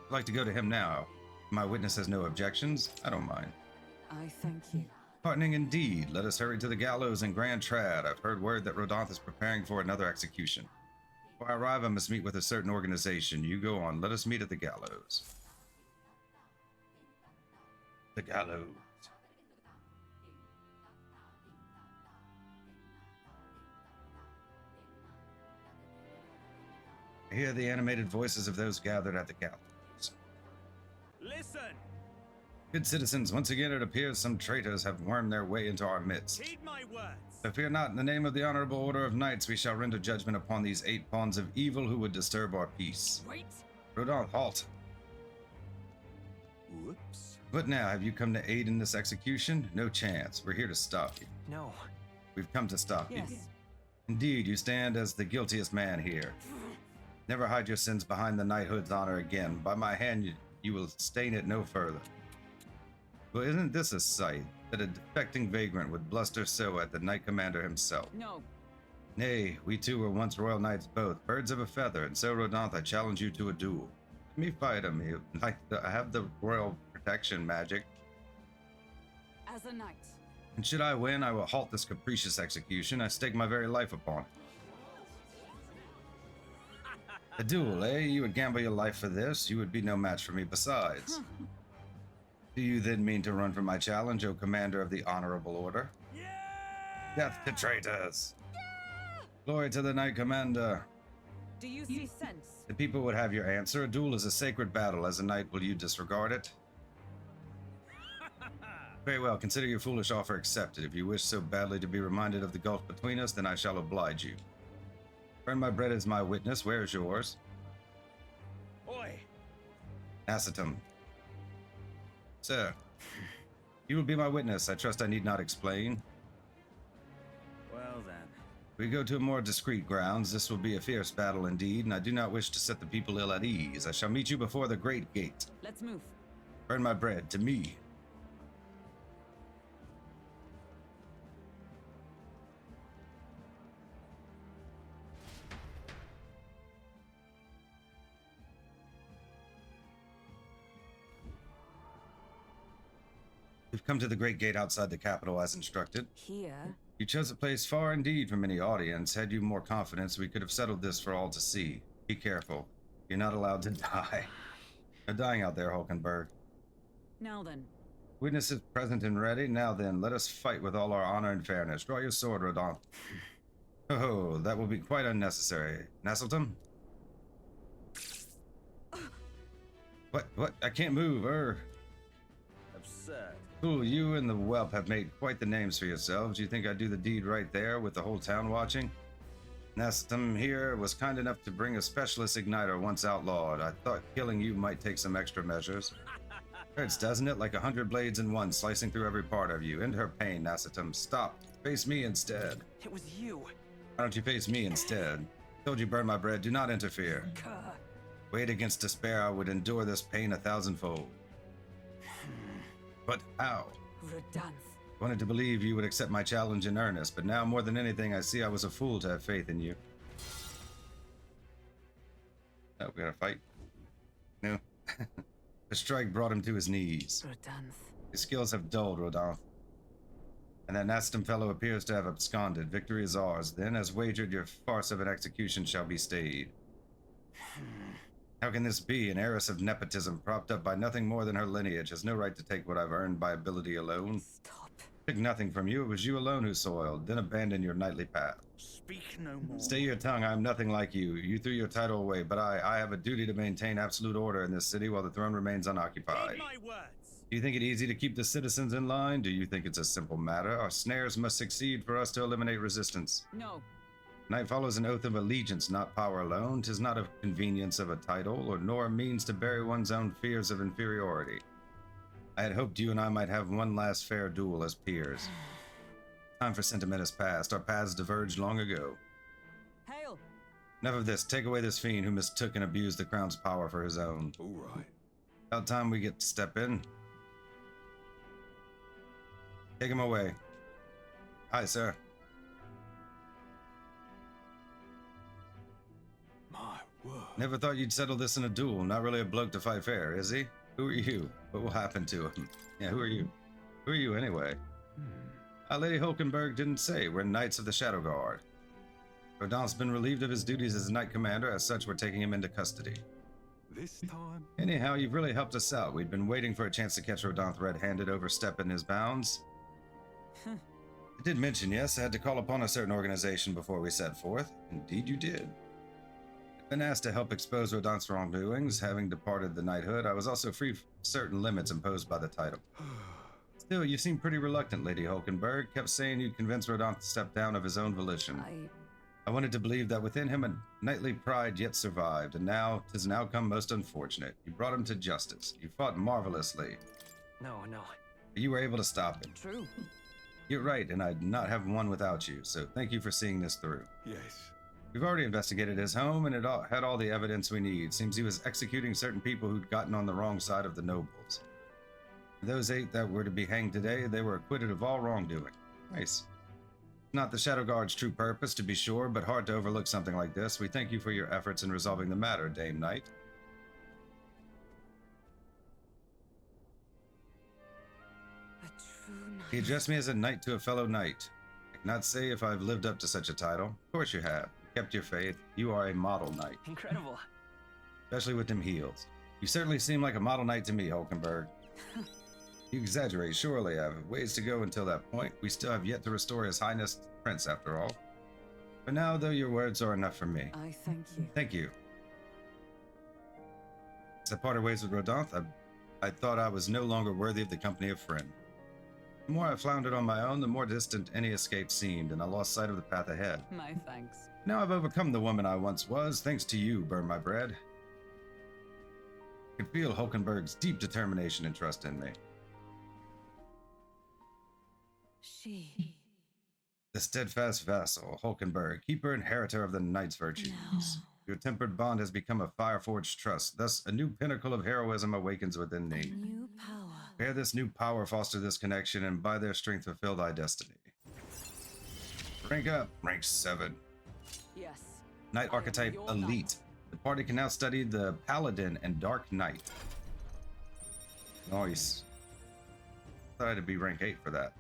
I'd like to go to him now. My witness has no objections. I don't mind. I thank you. Heartening indeed. Let us hurry to the gallows in Grand Trad. I've heard word that Rodonth is preparing for another execution. Before I arrive, I must meet with a certain organization. You go on. Let us meet at the gallows. The gallows. I hear the animated voices of those gathered at the gallows. Listen! Good citizens, once again it appears some traitors have wormed their way into our midst. Heed my words! So fear not, in the name of the honorable order of knights, we shall render judgment upon these 8 pawns of evil who would disturb our peace. Wait! Rodonth, halt! Whoops. But now, have you come to aid in this execution? No chance. We're here to stop you. No. We've come to stop you. Yes. Indeed, you stand as the guiltiest man here. Never hide your sins behind the knighthood's honor again. By my hand, you will stain it no further. Well, isn't this a sight, that a defecting vagrant would bluster so at the knight commander himself? No. Nay, we two were once royal knights both, birds of a feather, and so, Rodonth, I challenge you to a duel. Let me fight him. I have the royal protection magic. As a knight. And should I win, I will halt this capricious execution. I stake my very life upon it. A duel, eh? You would gamble your life for this? You would be no match for me besides. Do you then mean to run from my challenge, O commander of the honorable order? Yeah! Death to traitors! Glory to the knight commander! Do you see sense? The people would have your answer. A duel is a sacred battle. As a knight, will you disregard it? Very well, consider your foolish offer accepted. If you wish so badly to be reminded of the gulf between us, then I shall oblige you. Friend, my bread is my witness. Where is yours? Oi! Acetum. Sir, you will be my witness. I trust I need not explain. Well then. We go to more discreet grounds. This will be a fierce battle indeed, and I do not wish to set the people ill at ease. I shall meet you before the great gate. Let's move. Burn my bread to me. We've come to the great gate outside the capital as instructed. Here. You chose a place far indeed from any audience. Had you more confidence, we could have settled this for all to see. Be careful. You're not allowed to die. They're dying out there, Hulkenberg. Now then. Witnesses present and ready. Now then, let us fight with all our honor and fairness. Draw your sword, Rodonth. Oh, that will be quite unnecessary. Nastleton? What? I can't move, Absurd. Fool, you and the whelp have made quite the names for yourselves. You think I'd do the deed right there with the whole town watching? Nastum here was kind enough to bring a specialist igniter once outlawed. I thought killing you might take some extra measures. Hurts, doesn't it? Like 100 blades in one, slicing through every part of you. End her pain, Nastum. Stop. Face me instead. It was you. Why don't you face me instead? Told you burn my bread. Do not interfere. Wait against despair. I would endure this pain 1,000-fold. But how? Rodonth. Wanted to believe you would accept my challenge in earnest, but now more than anything, I see I was a fool to have faith in you. Oh, we gotta fight? No. The strike brought him to his knees. Rodonth. His skills have dulled, Rodonth. And that Nastum fellow appears to have absconded. Victory is ours. Then, as wagered, your farce of an execution shall be stayed. How can this be? An heiress of nepotism, propped up by nothing more than her lineage, has no right to take what I've earned by ability alone. Stop. Took nothing from you. It was you alone who soiled. Then abandon your knightly path. Speak no more. Stay your tongue. I am nothing like you. You threw your title away, but I have a duty to maintain absolute order in this city while the throne remains unoccupied. Heed my words. Do you think it easy to keep the citizens in line? Do you think it's a simple matter? Our snares must succeed for us to eliminate resistance. No. Knight follows an oath of allegiance, not power alone. 'Tis not a convenience of a title, or nor a means to bury one's own fears of inferiority. I had hoped you and I might have one last fair duel as peers. Time for sentiment has passed. Our paths diverged long ago. Hail! Enough of this. Take away this fiend who mistook and abused the crown's power for his own. All right. About time we get to step in. Take him away. Hi, sir. My word. Never thought you'd settle this in a duel. Not really a bloke to fight fair, is he? Who are you? What will happen to him? Yeah, who are you? Who are you anyway? Lady Hulkenberg didn't say. We're Knights of the Shadow Guard. Rodin's been relieved of his duties as Knight Commander. As such, we're taking him into custody. This time? Anyhow, you've really helped us out. We'd been waiting for a chance to catch Rodin red-handed overstepping his bounds. I did mention, yes, I had to call upon a certain organization before we set forth. Indeed you did. I've been asked to help expose Rodin's wrongdoings. Having departed the knighthood, I was also free from certain limits imposed by the title. Still, you seem pretty reluctant, Lady Hulkenberg. Kept saying you'd convince Rodin to step down of his own volition. I wanted to believe that within him a knightly pride yet survived, and now 'tis an outcome most unfortunate. You brought him to justice. You fought marvelously. No. You were able to stop him. True. You're right, and I'd not have won without you, so thank you for seeing this through. Yes. We've already investigated his home, and it had all the evidence we need. Seems he was executing certain people who'd gotten on the wrong side of the nobles. Those 8 that were to be hanged today, they were acquitted of all wrongdoing. Nice. Not the Shadow Guard's true purpose, to be sure, but hard to overlook something like this. We thank you for your efforts in resolving the matter, Dame Knight. A true knight. He addressed me as a knight to a fellow knight. I cannot say if I've lived up to such a title. Of course you have. You kept your faith. You are a model knight. Incredible. Especially with them heels. You certainly seem like a model knight to me, Hulkenberg. You exaggerate, surely. I have ways to go until that point. We still have yet to restore His Highness the Prince, after all. For now, though, your words are enough for me. I thank you. Thank you. As I parted ways with Rodin, I thought I was no longer worthy of the company of friend. The more I floundered on my own, the more distant any escape seemed, and I lost sight of the path ahead. My thanks. Now I've overcome the woman I once was, thanks to you, Burn My Bread. I can feel Hulkenberg's deep determination and trust in me. She. The steadfast vassal, Hulkenberg, keeper and inheritor of the knight's virtues. No. Your tempered bond has become a fire-forged trust. Thus, a new pinnacle of heroism awakens within thee. New power. Bear this new power, foster this connection, and by their strength fulfill thy destiny. Rank up. Rank 7. Yes. Knight I am Archetype your Elite. knight. The party can now study the Paladin and Dark Knight. Nice. Thought I had to be rank 8 for that.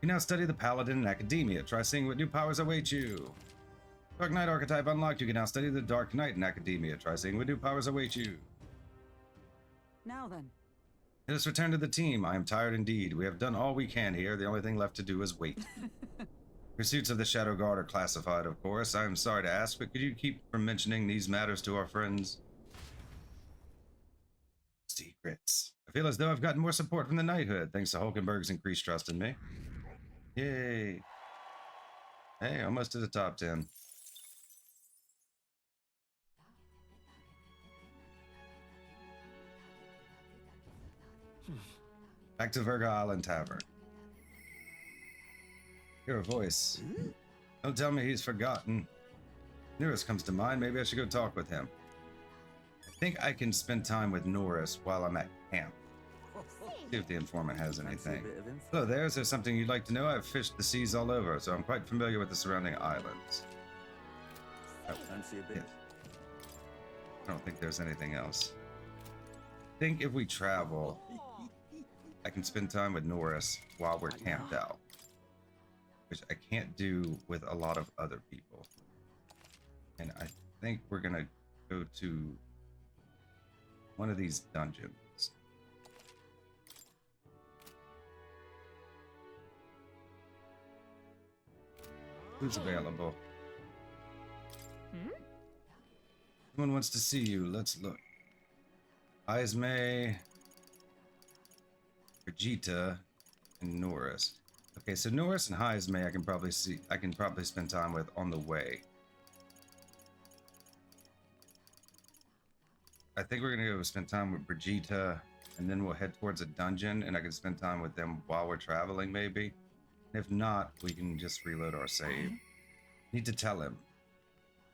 You now study the Paladin in Academia. Try seeing what new powers await you. Dark Knight Archetype unlocked. You can now study the Dark Knight in Academia. Try seeing what new powers await you. Now then. Let us return to the team. I am tired indeed. We have done all we can here. The only thing left to do is wait. Pursuits of the Shadow Guard are classified, of course. I am sorry to ask, but could you keep from mentioning these matters to our friends? Secrets. I feel as though I've gotten more support from the knighthood, thanks to Hulkenberg's increased trust in me. Yay. Hey, almost to the top 10. Back to Virga Island Tavern. Hear a voice. Don't tell me he's forgotten. Neuras comes to mind. Maybe I should go talk with him. I think I can spend time with Neuras while I'm at camp. See if the informant has anything. Hello there. Is there something you'd like to know? I've fished the seas all over, so I'm quite familiar with the surrounding islands. Fancy a bit. I don't think there's anything else. I think if we travel, I can spend time with Neuras while we're camped out, which I can't do with a lot of other people. And I think we're gonna go to one of these dungeons. Who's available? Someone wants to see you. Let's look. Ismay, Brigitta, and Neuras. Okay, so Neuras and Heismay I can probably spend time with on the way. I think we're gonna go spend time with Brigitta, and then we'll head towards a dungeon, and I can spend time with them while we're traveling, maybe. If not, we can just reload our save. Need to tell him.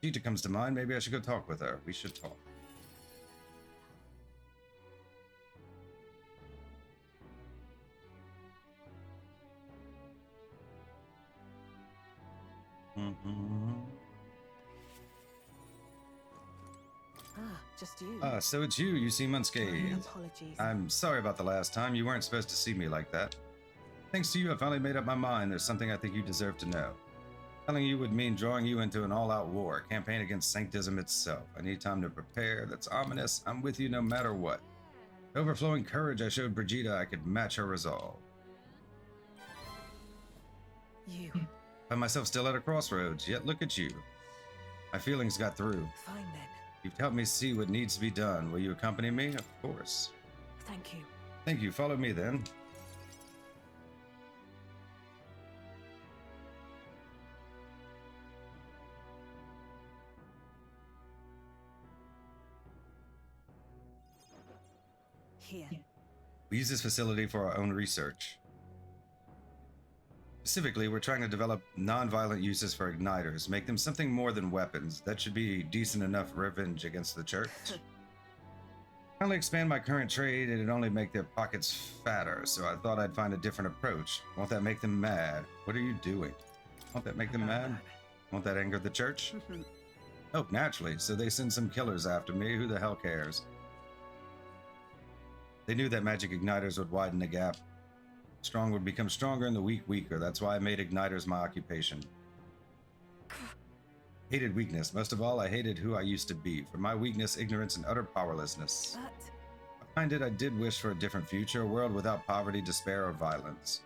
Brigitta comes to mind, maybe I should go talk with her. We should talk. Just you. So it's you. You seem unscathed. Apologies. I'm sorry about the last time. You weren't supposed to see me like that. Thanks to you, I finally made up my mind. There's something I think you deserve to know. Telling you would mean drawing you into an all-out war, a campaign against Sanctism itself. I need time to prepare. That's ominous. I'm with you no matter what. The overflowing courage I showed Brigitta, I could match her resolve. You. Find myself still at a crossroads, yet look at you. My feelings got through. Fine then. You've helped me see what needs to be done. Will you accompany me? Of course. Thank you. Thank you. Follow me then. Here. We use this facility for our own research. Specifically, we're trying to develop non-violent uses for igniters, make them something more than weapons. That should be decent enough revenge against the church. I'll expand my current trade, it'd only make their pockets fatter, so I thought I'd find a different approach. Won't that make them mad? What are you doing? Won't that make them mad? Won't that anger the church? Oh, naturally, so they send some killers after me. Who the hell cares? They knew that magic igniters would widen the gap. Strong would become stronger and the weak weaker. That's why I made igniters my occupation. Hated weakness. Most of all, I hated who I used to be. For my weakness, ignorance, and utter powerlessness. Behind it, I did wish for a different future, a world without poverty, despair, or violence.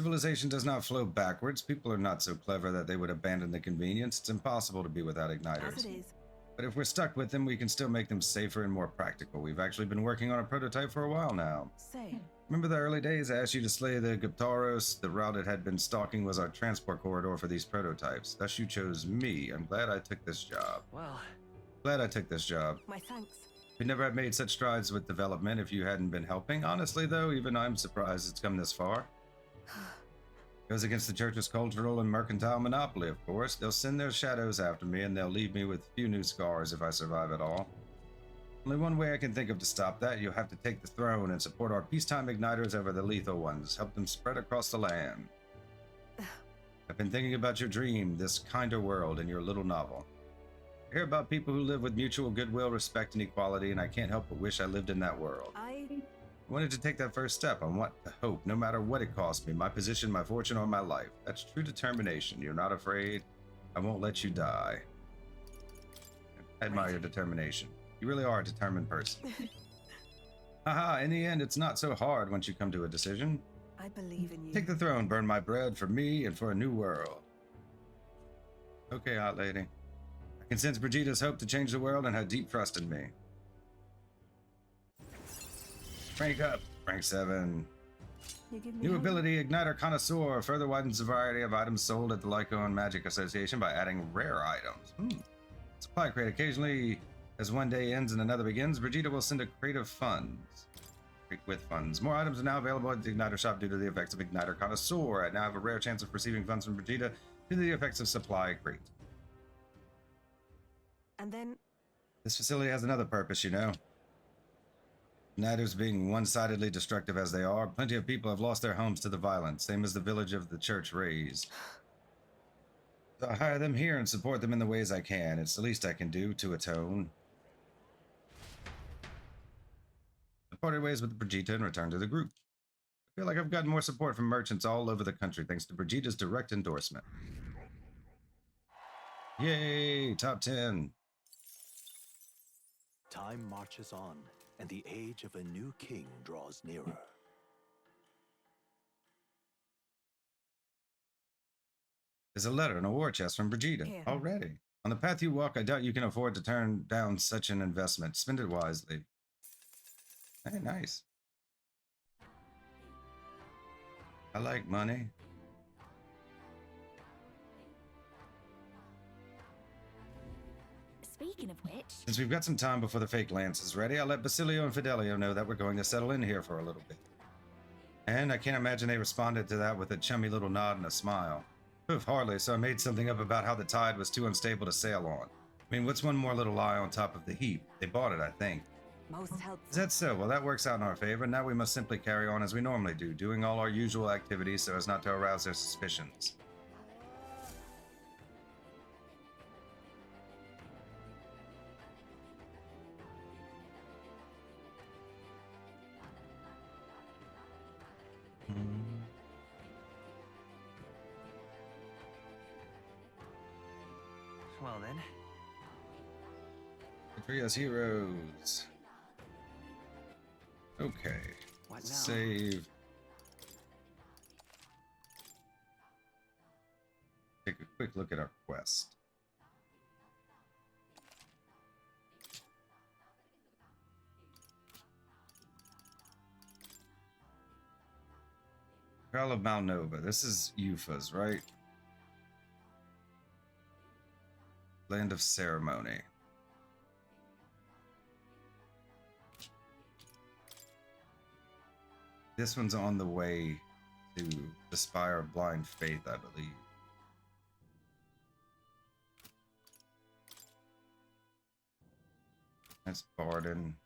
Civilization does not flow backwards. People are not so clever that they would abandon the convenience. It's impossible to be without igniters. As it is. But if we're stuck with them, we can still make them safer and more practical. We've actually been working on a prototype for a while now. Say. Remember the early days I asked you to slay the Guptaros? The route it had been stalking was our transport corridor for these prototypes. Thus you chose me. I'm glad I took this job. Well, Glad I took this job. My thanks. We'd never have made such strides with development if you hadn't been helping. Honestly, though, even I'm surprised it's come this far. Goes against the church's cultural and mercantile monopoly, of course. They'll send their shadows after me, and they'll leave me with few new scars if I survive at all. Only one way I can think of to stop that. You'll have to take the throne and support our peacetime igniters over the lethal ones. Help them spread across the land. I've been thinking about your dream, this kinder world, in your little novel. I hear about people who live with mutual goodwill, respect, and equality, and I can't help but wish I lived in that world. I wanted to take that first step. I want to hope, no matter what it costs me, my position, my fortune, or my life. That's true determination. You're not afraid. I won't let you die. I admire your determination. You really are a determined person. Haha, in the end, it's not so hard once you come to a decision. I believe in you. Take the throne, burn my bread for me and for a new world. Okay, hot lady. I can sense Brigitta's hope to change the world and her deep trust in me. Rank up. Rank 7. New ability, Igniter Connoisseur. Further widens the variety of items sold at the Ligo and Magic Association by adding rare items. Supply crate. Occasionally, as one day ends and another begins, Brigitta will send a crate of funds. Crate with funds. More items are now available at the Igniter shop due to the effects of Igniter Connoisseur. I now have a rare chance of receiving funds from Brigitta due to the effects of Supply Crate. And then... This facility has another purpose, you know. Igniters being one-sidedly destructive as they are, plenty of people have lost their homes to the violence, same as the village of the church raised. So I hire them here and support them in the ways I can. It's the least I can do to atone. I parted ways with Brigitta and returned to the group. I feel like I've gotten more support from merchants all over the country thanks to Brigitta's direct endorsement. Yay! Top 10. Time marches on, and the age of a new king draws nearer. There's a letter and a war chest from Brigitta. Here. Already. On the path you walk, I doubt you can afford to turn down such an investment. Spend it wisely. Hey, nice. I like money. Speaking of which, Since we've got some time before the fake lance is ready, I'll let Basilio and Fidelio know that we're going to settle in here for a little bit. And I can't imagine they responded to that with a chummy little nod and a smile. Oof, hardly, so I made something up about how the tide was too unstable to sail on. I mean, what's one more little lie on top of the heap? They bought it, I think. Most helpful. Is that so? Well, that works out in our favor. Now we must simply carry on as we normally do, doing all our usual activities so as not to arouse their suspicions. Well then. Trios heroes. Okay. What now? Save. Take a quick look at our quest. Trial of Malnova. This is Eupha's, right? Land of Ceremony. This one's on the way to the Spire of Blind Faith, I believe. That's Barden.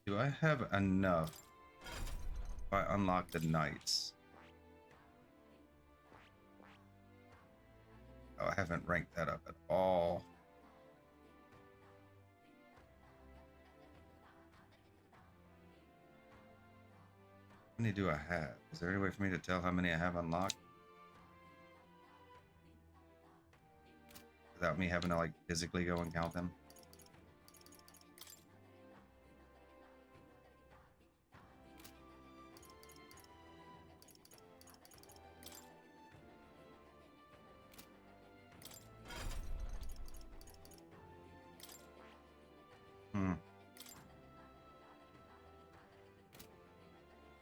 Do I have enough if I unlock the Knights? Oh, I haven't ranked that up at all. How many do I have? Is there any way for me to tell how many I have unlocked? Without me having to like physically go and count them?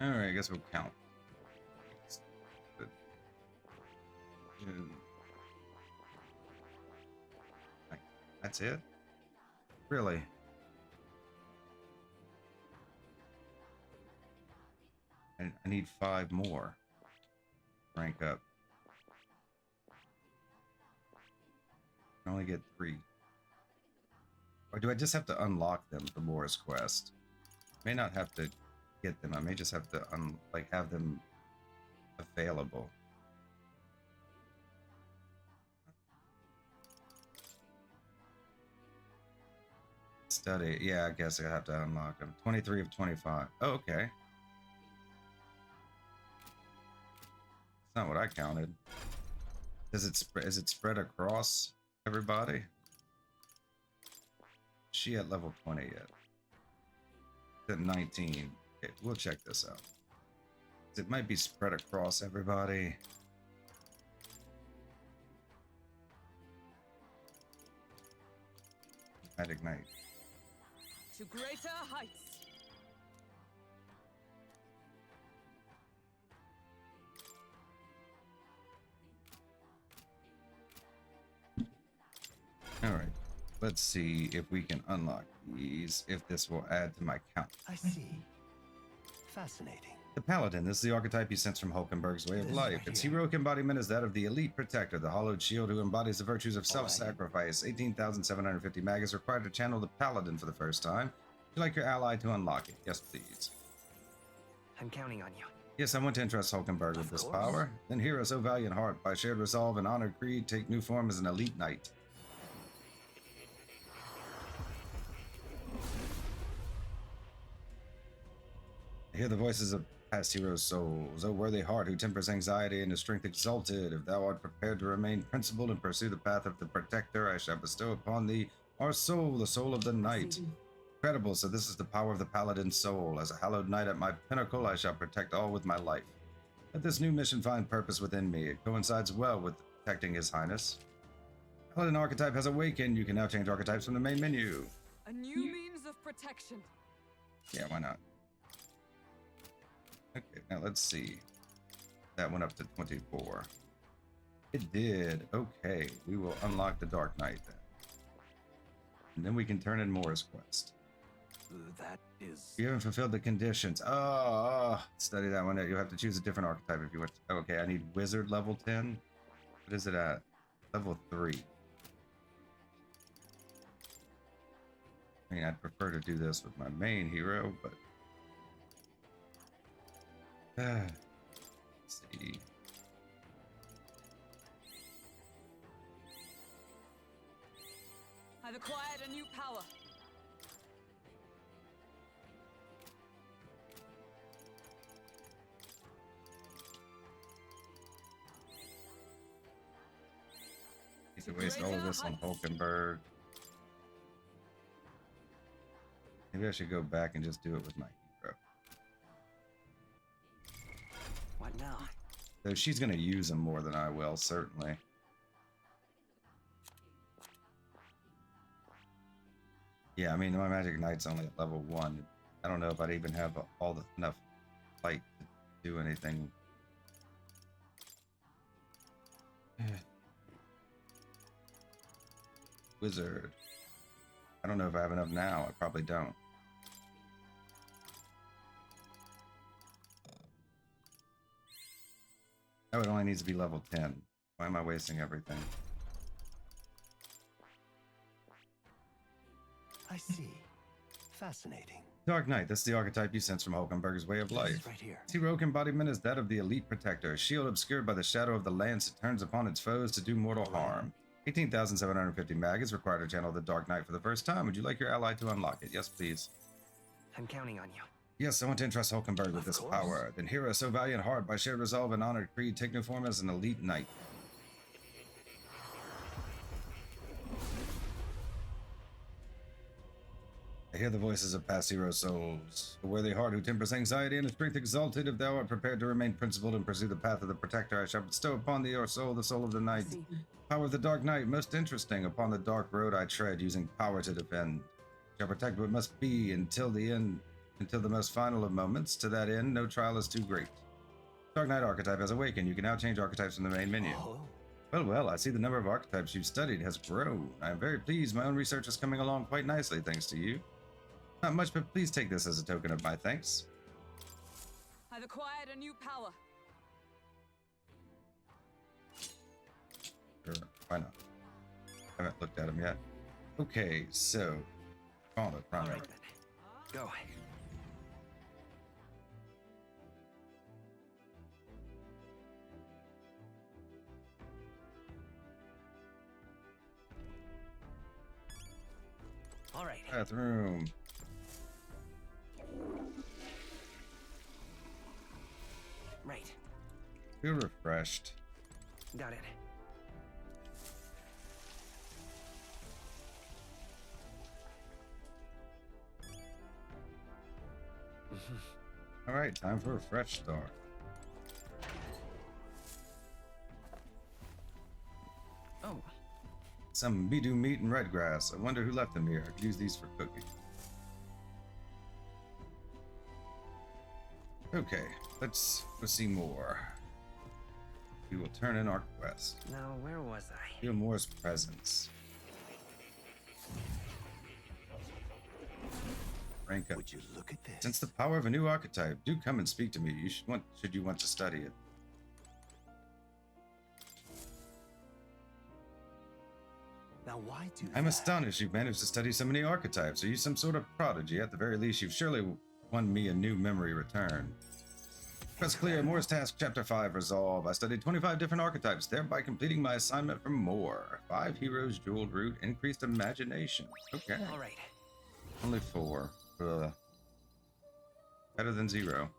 Alright, I guess we'll count. That's it? Really? I need 5 more. Rank up. I only get 3. Or do I just have to unlock them for Morris Quest? May not have to get them. I may just have to have them available. Study. Yeah, I guess I have to unlock them. 23 of 25. Oh, okay. That's not what I counted. Is it spread across everybody? Is she at level 20 yet? At 19. Okay, we'll check this out. It might be spread across everybody. I'd ignite. To greater heights. All right. Let's see if we can unlock these, if this will add to my count. I see. Fascinating. The Paladin. This is the archetype he sends from Hulkenberg's way of life. Its heroic embodiment is that of the elite protector, the hollowed shield who embodies the virtues of self-sacrifice. 18,750 mag is required to channel the Paladin for the first time. Would you like your ally to unlock it? Yes, please. I'm counting on you. Yes, I want to entrust Hulkenberg with this power. Then heroes, O valiant heart, by shared resolve and honored creed, take new form as an elite knight. I hear the voices of past heroes' souls. O worthy heart who tempers anxiety and his strength exalted, if thou art prepared to remain principled and pursue the path of the protector, I shall bestow upon thee our soul, the soul of the knight. Incredible, so this is the power of the paladin's soul. As a hallowed knight at my pinnacle, I shall protect all with my life. Let this new mission find purpose within me. It coincides well with protecting his highness. Paladin archetype has awakened. You can now change archetypes from the main menu. A new means of protection. Yeah, why not? Okay, now let's see. That went up to 24. It did. Okay, we will unlock the Dark Knight then. And then we can turn in Moore's quest. That is... You haven't fulfilled the conditions. Oh, study that one. You'll have to choose a different archetype if you want. Okay, I need Wizard level 10. What is it at? Level 3. I mean, I'd prefer to do this with my main hero, but... let's see. I've acquired a new power. Need to waste all of this on Hulkenberg. Maybe I should go back and just do it with my hero. What now? Though she's going to use him more than I will, certainly. Yeah, I mean, my Magic Knight's only at level 1. I don't know if I'd even have enough fight to do anything. Wizard. I don't know if I have enough now. I probably don't. Oh, it only needs to be level 10. Why am I wasting everything? I see. Fascinating. Dark Knight, that's the archetype you sense from Hulkenberg's way of life. Right here. Its heroic embodiment is that of the elite protector, a shield obscured by the shadow of the lance that turns upon its foes to do mortal harm. 18,750 mag is required to channel the Dark Knight for the first time. Would you like your ally to unlock it? Yes, please. I'm counting on you. Yes, I want to entrust Hulkenberg with this power. Then hero so valiant heart, by shared resolve and honored creed, take new form as an elite knight. I hear the voices of past hero souls. A worthy heart who tempers anxiety and a strength exalted. If thou art prepared to remain principled and pursue the path of the protector, I shall bestow upon thee your soul, the soul of the night. Power of the Dark Knight, most interesting. Upon the dark road I tread, using power to defend. Shall protect what must be until the end, until the most final of moments. To that end, no trial is too great. Dark Knight archetype has awakened. You can now change archetypes from the main menu. Oh. Well, I see the number of archetypes you've studied has grown. I am very pleased. My own research is coming along quite nicely, thanks to you. Not much, but please take this as a token of my thanks. I've acquired a new power. Sure, why not? Haven't looked at him yet. Okay, so... Call it, All right then. Go. All right. Bathroom. Right. Feel refreshed. Got it. All right, time for a fresh start. Oh. Some Bidu meat and red grass. I wonder who left them here. I could use these for cooking. Okay, let's see more. We will turn in our quest. Now, where was I? Feel Moore's presence. Rank up. Would you look at this? Sense the power of a new archetype. Do come and speak to me. You should you want to study it. Now, why do I'm that? astonished you've managed to study so many archetypes. Are you some sort of prodigy? At the very least, you've surely won me a new memory return. Quest clear. Moore's task, Chapter 5, Resolve. I studied 25 different archetypes, thereby completing my assignment for Moore. 5 heroes, jeweled root, increased imagination. Okay. All right. Only 4. Better than 0.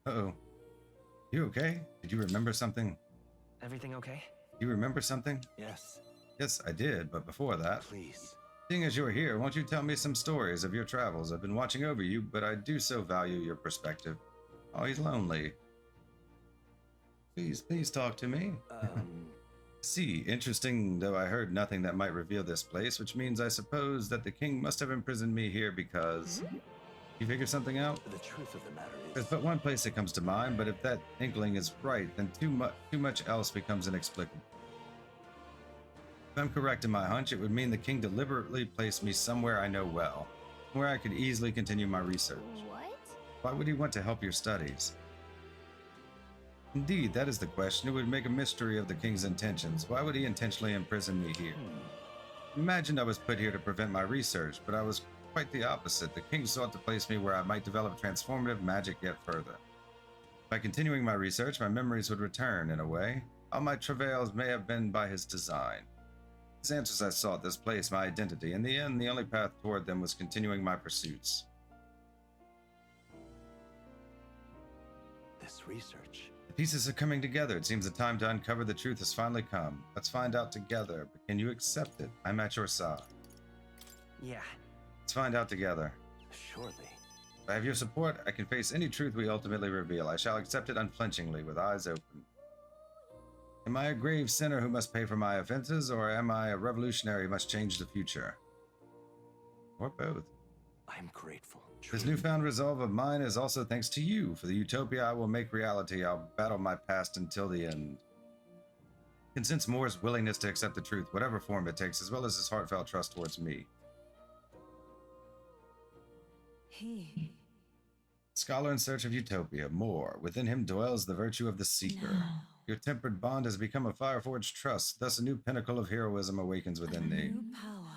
Uh-oh. You okay? Did you remember something? Everything okay? You remember something? Yes, Yes, I did, but before that... please. Seeing as you're here, won't you tell me some stories of your travels? I've been watching over you, but I do so value your perspective. Oh, he's lonely. Please talk to me. See, interesting, though I heard nothing that might reveal this place, which means I suppose that the king must have imprisoned me here because... You figure something out? The truth of the matter There's is, but one place that comes to mind, but if that inkling is right, then too much else becomes inexplicable. If I'm correct in my hunch, it would mean the king deliberately placed me somewhere I know well, where I could easily continue my research. What? Why would he want to help your studies? Indeed, that is the question. It would make a mystery of the king's intentions. Why would he intentionally imprison me here? Imagine I was put here to prevent my research, but I was quite the opposite. The king sought to place me where I might develop transformative magic yet further. By continuing my research, my memories would return, in a way. All my travails may have been by his design. His answers I sought this place, my identity. In the end, the only path toward them was continuing my pursuits. this research. The pieces are coming together. It seems the time to uncover the truth has finally come. Let's find out together. But can you accept it? I'm at your side. Yeah. Let's find out together. Surely. If I have your support, I can face any truth we ultimately reveal. I shall accept it unflinchingly, with eyes open. Am I a grave sinner who must pay for my offenses, or am I a revolutionary who must change the future? Or both. I'm grateful. This Truly. newfound resolve of mine is also thanks to you. For the utopia I will make reality, I'll battle my past until the end. I can sense Moore's willingness to accept the truth, whatever form it takes, as well as his heartfelt trust towards me. He. Scholar in search of utopia, Moore. Within him dwells the virtue of the seeker. No. Your tempered bond has become a fire-forged trust, thus a new pinnacle of heroism awakens within thee. New power.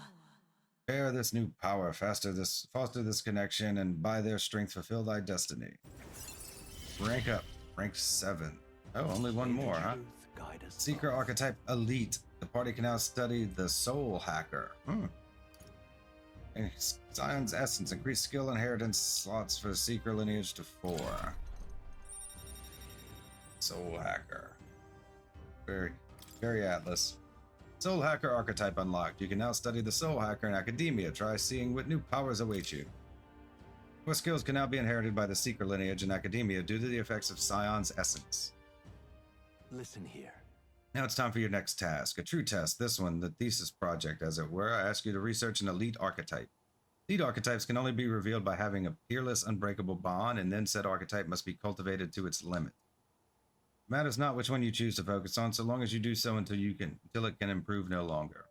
Bear this new power, foster this connection, and by their strength fulfill thy destiny. Rank up. Rank 7. Oh, only one more, huh? Truth, guide us Seeker both. Archetype Elite. The party can now study the Soul Hacker. And Zion's Essence. Increase skill inheritance slots for the Seeker lineage to 4. Soul Hacker. Very Atlas. Soul Hacker Archetype unlocked. You can now study the Soul Hacker in Akademeia. Try seeing what new powers await you. More skills can now be inherited by the Seeker lineage in Akademeia due to the effects of Zion's Essence. Listen here. Now it's time for your next task. A true test. This one, the thesis project, as it were. I ask you to research an elite archetype. Elite archetypes can only be revealed by having a peerless, unbreakable bond, and then said archetype must be cultivated to its limit. It matters not which one you choose to focus on, so long as you do so until it can improve no longer.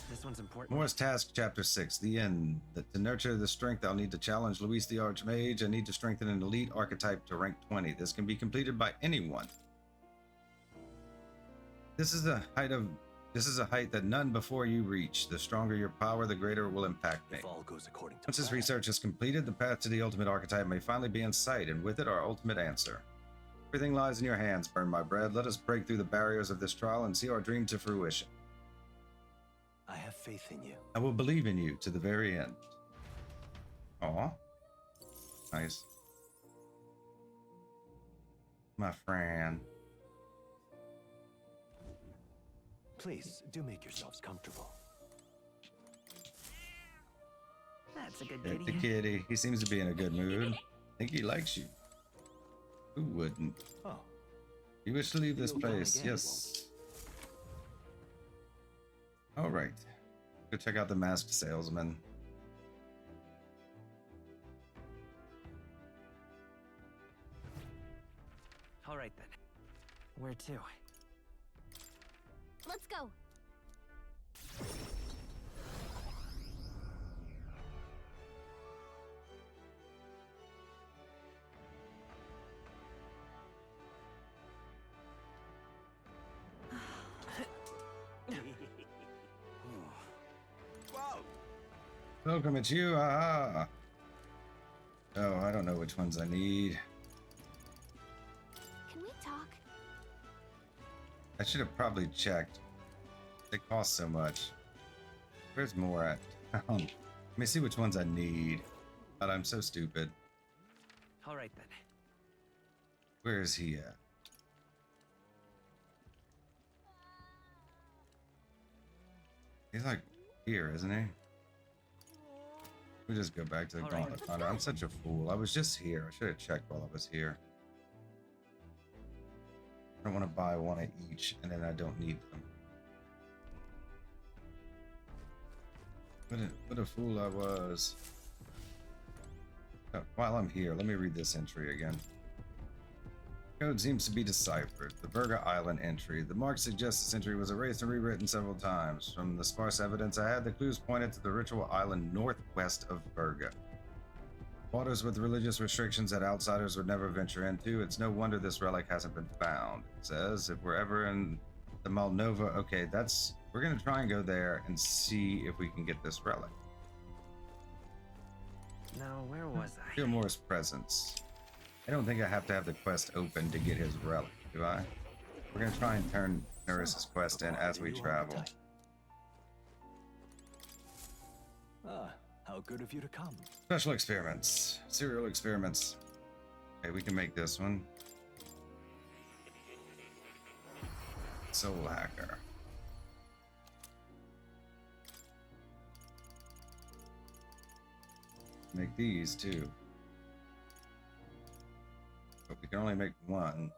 This one's important. Moore's Task, Chapter 6, The End. To nurture the strength, I'll need to challenge Luis the Archmage. I need to strengthen an elite archetype to rank 20. This can be completed by anyone. This is a height that none before you reach. The stronger your power, the greater it will impact me. If all goes according to Once this plan. research is completed, the path to the ultimate archetype may finally be in sight, and with it, our ultimate answer. Everything lies in your hands, Burn My Bread. Let us break through the barriers of this trial and see our dream to fruition. I have faith in you. I will believe in you to the very end. Aw. Nice. My friend. Please, do make yourselves comfortable. That's a good Pet the kitty. kitty. He seems to be in a good mood. I think he likes you. Who wouldn't? Oh, You wish to leave this You'll come place? again, Yes. All right. Go check out the masked salesman. All right then. Where to? Let's go. Welcome, it's you. Aha. Oh, I don't know which ones I need. Can we talk? I should have probably checked. They cost so much. Where's more at? Let me see which ones I need. God, I'm so stupid. All right then. Where is he at? He's like here, isn't he? We just go back to the All right. gauntlet finder. I'm such a fool. I was just here. I should have checked while I was here. I don't want to buy one of each and then I don't need them. What a fool I was. While I'm here, let me read this entry again. Code seems to be deciphered. The Virga Island entry. The mark suggests this entry was erased and rewritten several times. From the sparse evidence I had, the clues pointed to the ritual island northwest of Virga. Waters with religious restrictions that outsiders would never venture into. It's no wonder this relic hasn't been found. It says, if we're ever in the Moldova, okay, we're gonna try and go there and see if we can get this relic. Now, where was I? Gilmore's presence. I don't think I have to have the quest open to get his relic, do I? We're gonna try and turn Neuras' quest in as we travel. How good of you to come. Special experiments. Serial experiments. Okay, we can make this one. Soul Hacker. Make these too. But we can only make one.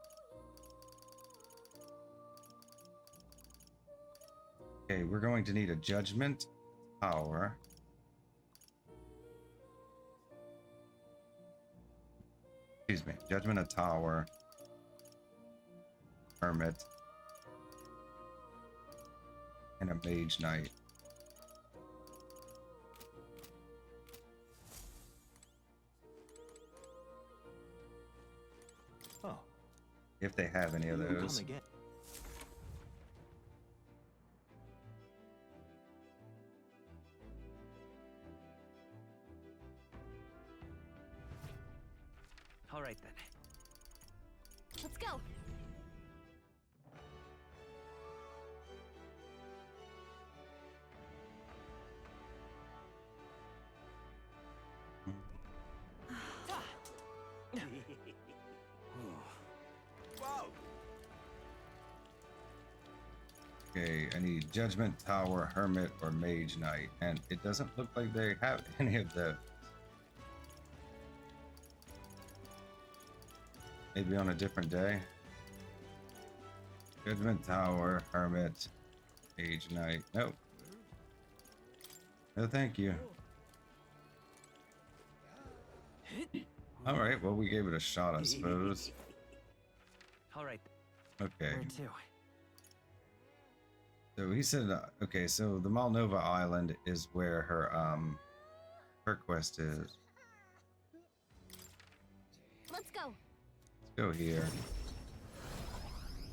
Okay, we're going to need a judgment tower. Excuse me, judgment, a tower, hermit, and a mage knight. Oh, If they have any of you'll those. come again. All right then. Let's go. Okay, I need judgment tower, hermit, or mage knight, and it doesn't look like they have any of those. Maybe on a different day. Judgment tower, hermit, mage knight. Nope. No, thank you. All right, well, we gave it a shot, I suppose. All right. Okay. Where to? So he said, okay, so the Moldova Island is where her quest is. Let's go. Let's go here.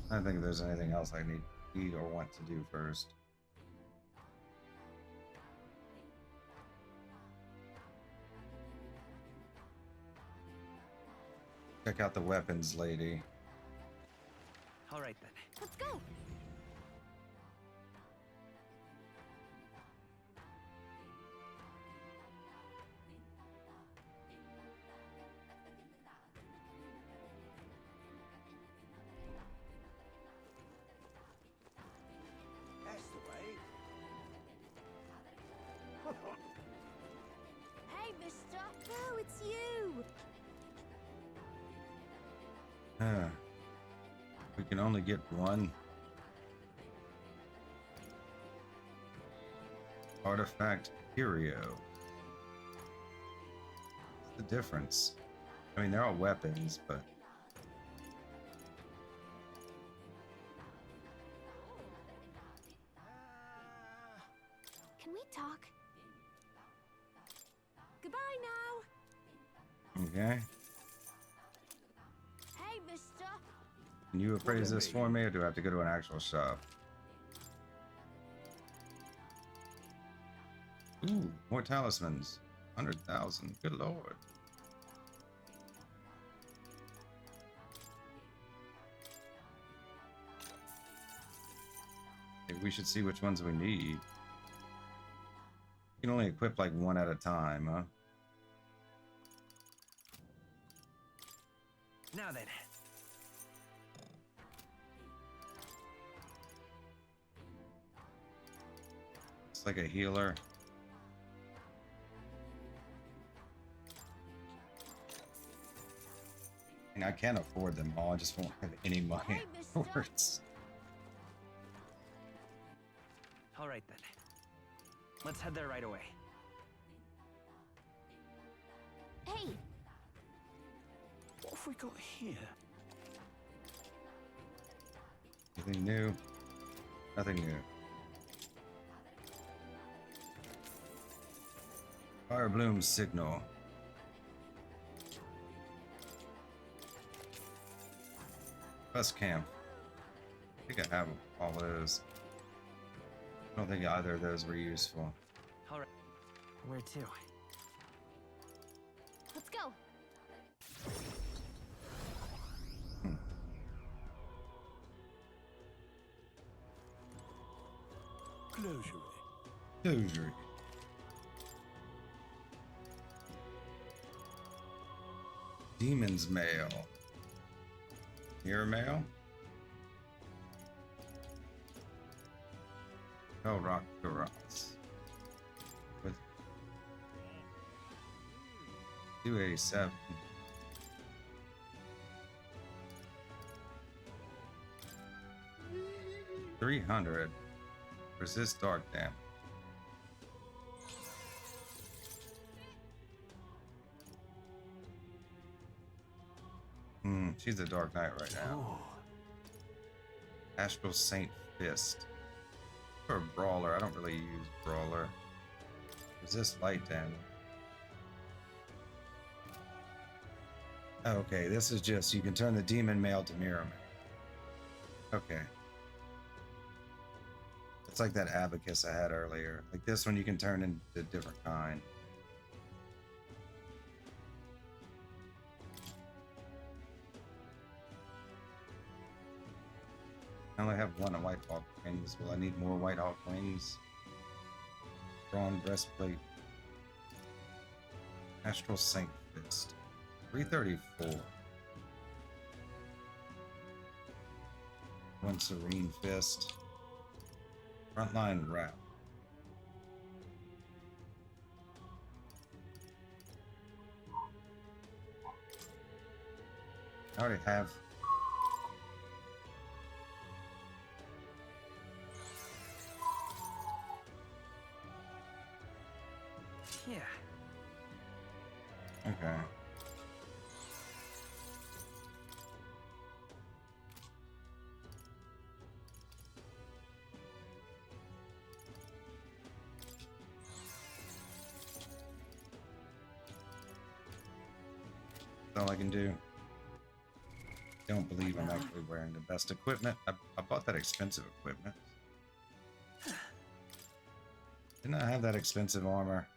I don't think there's anything else I need or want to do first. Check out the weapons, lady. All right then. Let's go. Hey, mister. Oh, it's you. We can only get one. Artifact Curio. What's the difference? I mean, they're all weapons, but... Can we talk? Goodbye now. Okay. Hey, mister. Can you appraise this for me, or do I have to go to an actual shop? Ooh, more talismans. 100,000. Good lord. Okay, we should see which ones we need. You can only equip like one at a time, huh? Now then. It's like a healer. And I can't afford them all. I just won't have any money Hey, mister. afterwards. All right then. Let's head there right away. Hey, have we got here? Anything new? Nothing new. Fire Bloom Signal. Bus Camp. I think I have all those. I don't think either of those were useful. All right. Where to? Let's go. Closure. Demon's Mail. Mirror Mail? Oh, Rock Garage. With 287. $300. Resist dark damage. She's a Dark Knight right now. Astral Saint Fist. For a brawler, I don't really use brawler. Resist light damage. Oh, okay, this is just you can turn the demon mail to mirror mail. Okay. It's like that abacus I had earlier. Like this one you can turn into a different kind. I only have one of White Hawk wings. Will I need more White Hawk wings? Brawn breastplate. Astral Saint Fist. 334. One Serene Fist. Frontline Wrap. I already have. Yeah. Okay. That's all I can do. Don't believe I'm actually wearing the best equipment. I bought that expensive equipment. Didn't I have that expensive armor?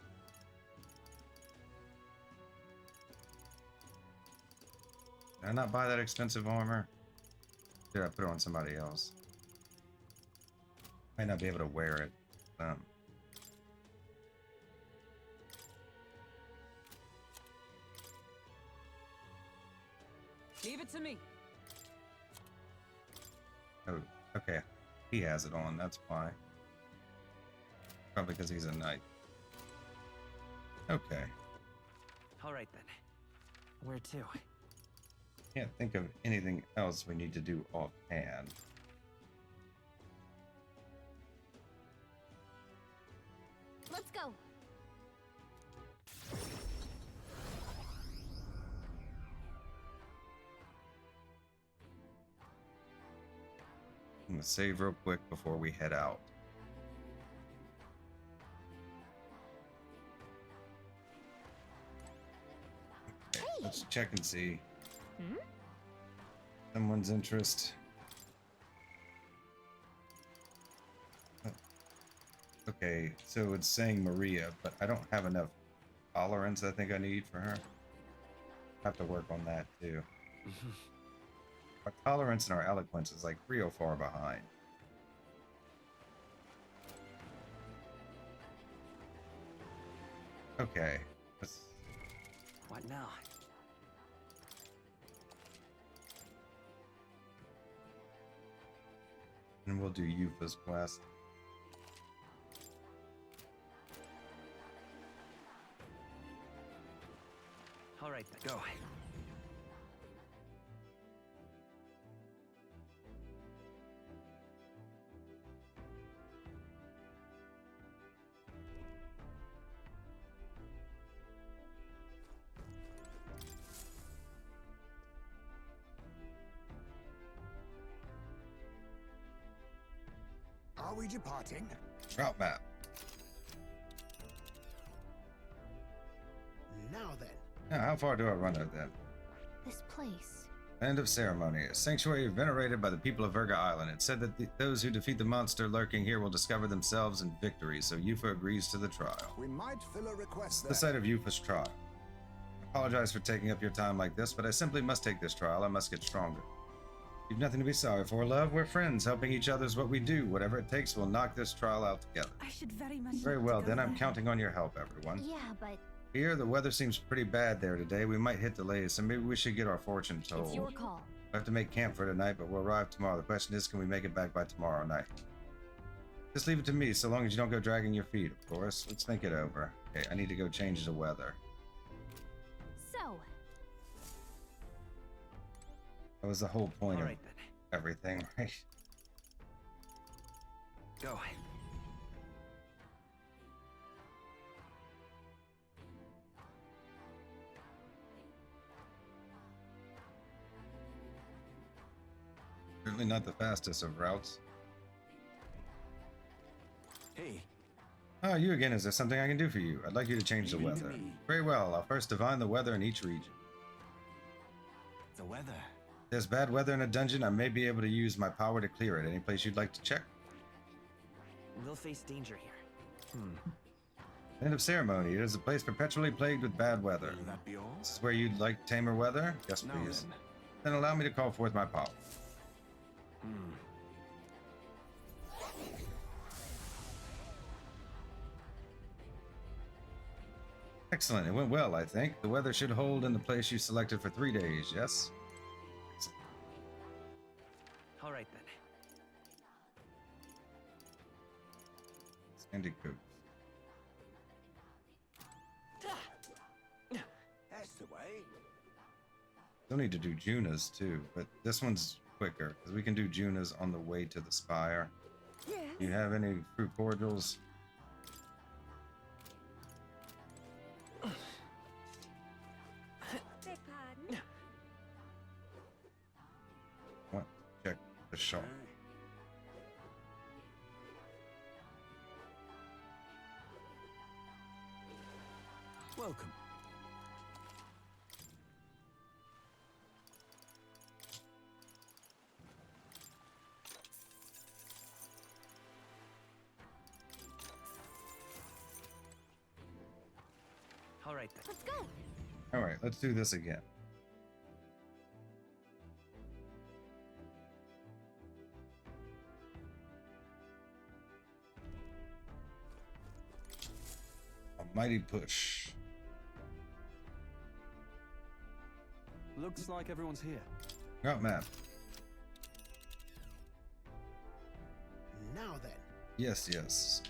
Did I not buy that expensive armor? Did I put it on somebody else? Might not be able to wear it. Leave it to me. Oh, okay. He has it on, that's why. Probably because he's a knight. Okay. All right then. Where to? Can't think of anything else we need to do offhand. Let's go. I'm gonna save real quick before we head out. Okay, let's check and see. Someone's interest. Okay, so it's saying Maria, but I don't have enough tolerance I think I need for her. Have to work on that too. Our tolerance and our eloquence is like real far behind. Okay, let's... What now? And we'll do Eupha's quest. All right then. Go. we departing? Route map. Now then. Now, how far do I run it then? This place. End of ceremony. A sanctuary venerated by the people of Virga Island. It said that those who defeat the monster lurking here will discover themselves in victory, so Eupha agrees to the trial. We might fill a request there. The site of Eupha's trial. I apologize for taking up your time like this, but I simply must take this trial. I must get stronger. You've nothing to be sorry for, love. We're friends. Helping each other is what we do. Whatever it takes, we'll knock this trial out together. I should very much. Very like to well, go then I'm there. counting on your help, everyone. Yeah, but Here, the weather seems pretty bad there today. We might hit delays, so maybe we should get our fortune told. it's your call. We have to make camp for tonight, but we'll arrive tomorrow. The question is, can we make it back by tomorrow night? Just leave it to me, so long as you don't go dragging your feet, of course. Let's think it over. Okay, I need to go change the weather. So, That was the whole point All of right then. everything, right? Go. Certainly not the fastest of routes. Hey, Ah, you again. Is there something I can do for you? I'd like you to change the Leave it to weather. me. Very well. I'll first divine the weather in each region. the weather. If there's bad weather in a dungeon, I may be able to use my power to clear it. Any place you'd like to check? We'll face danger here. End of ceremony. It is a place perpetually plagued with bad weather. Will that be all? This is where you'd like tamer weather? Yes, Now please. then. Then allow me to call forth my power. Excellent. It went well, I think. The weather should hold in the place you selected for 3 days, yes? All right then. Sandy Coop. That's the way. Still need to do Junas too, but this one's quicker because we can do Junas on the way to the spire. Yes. You have any fruit cordials? Beg pardon. What? Check the shop. Welcome. All right then. Let's go. All right, let's do this again. A mighty push. Looks like everyone's here. Route map. Now then. Yes, yes.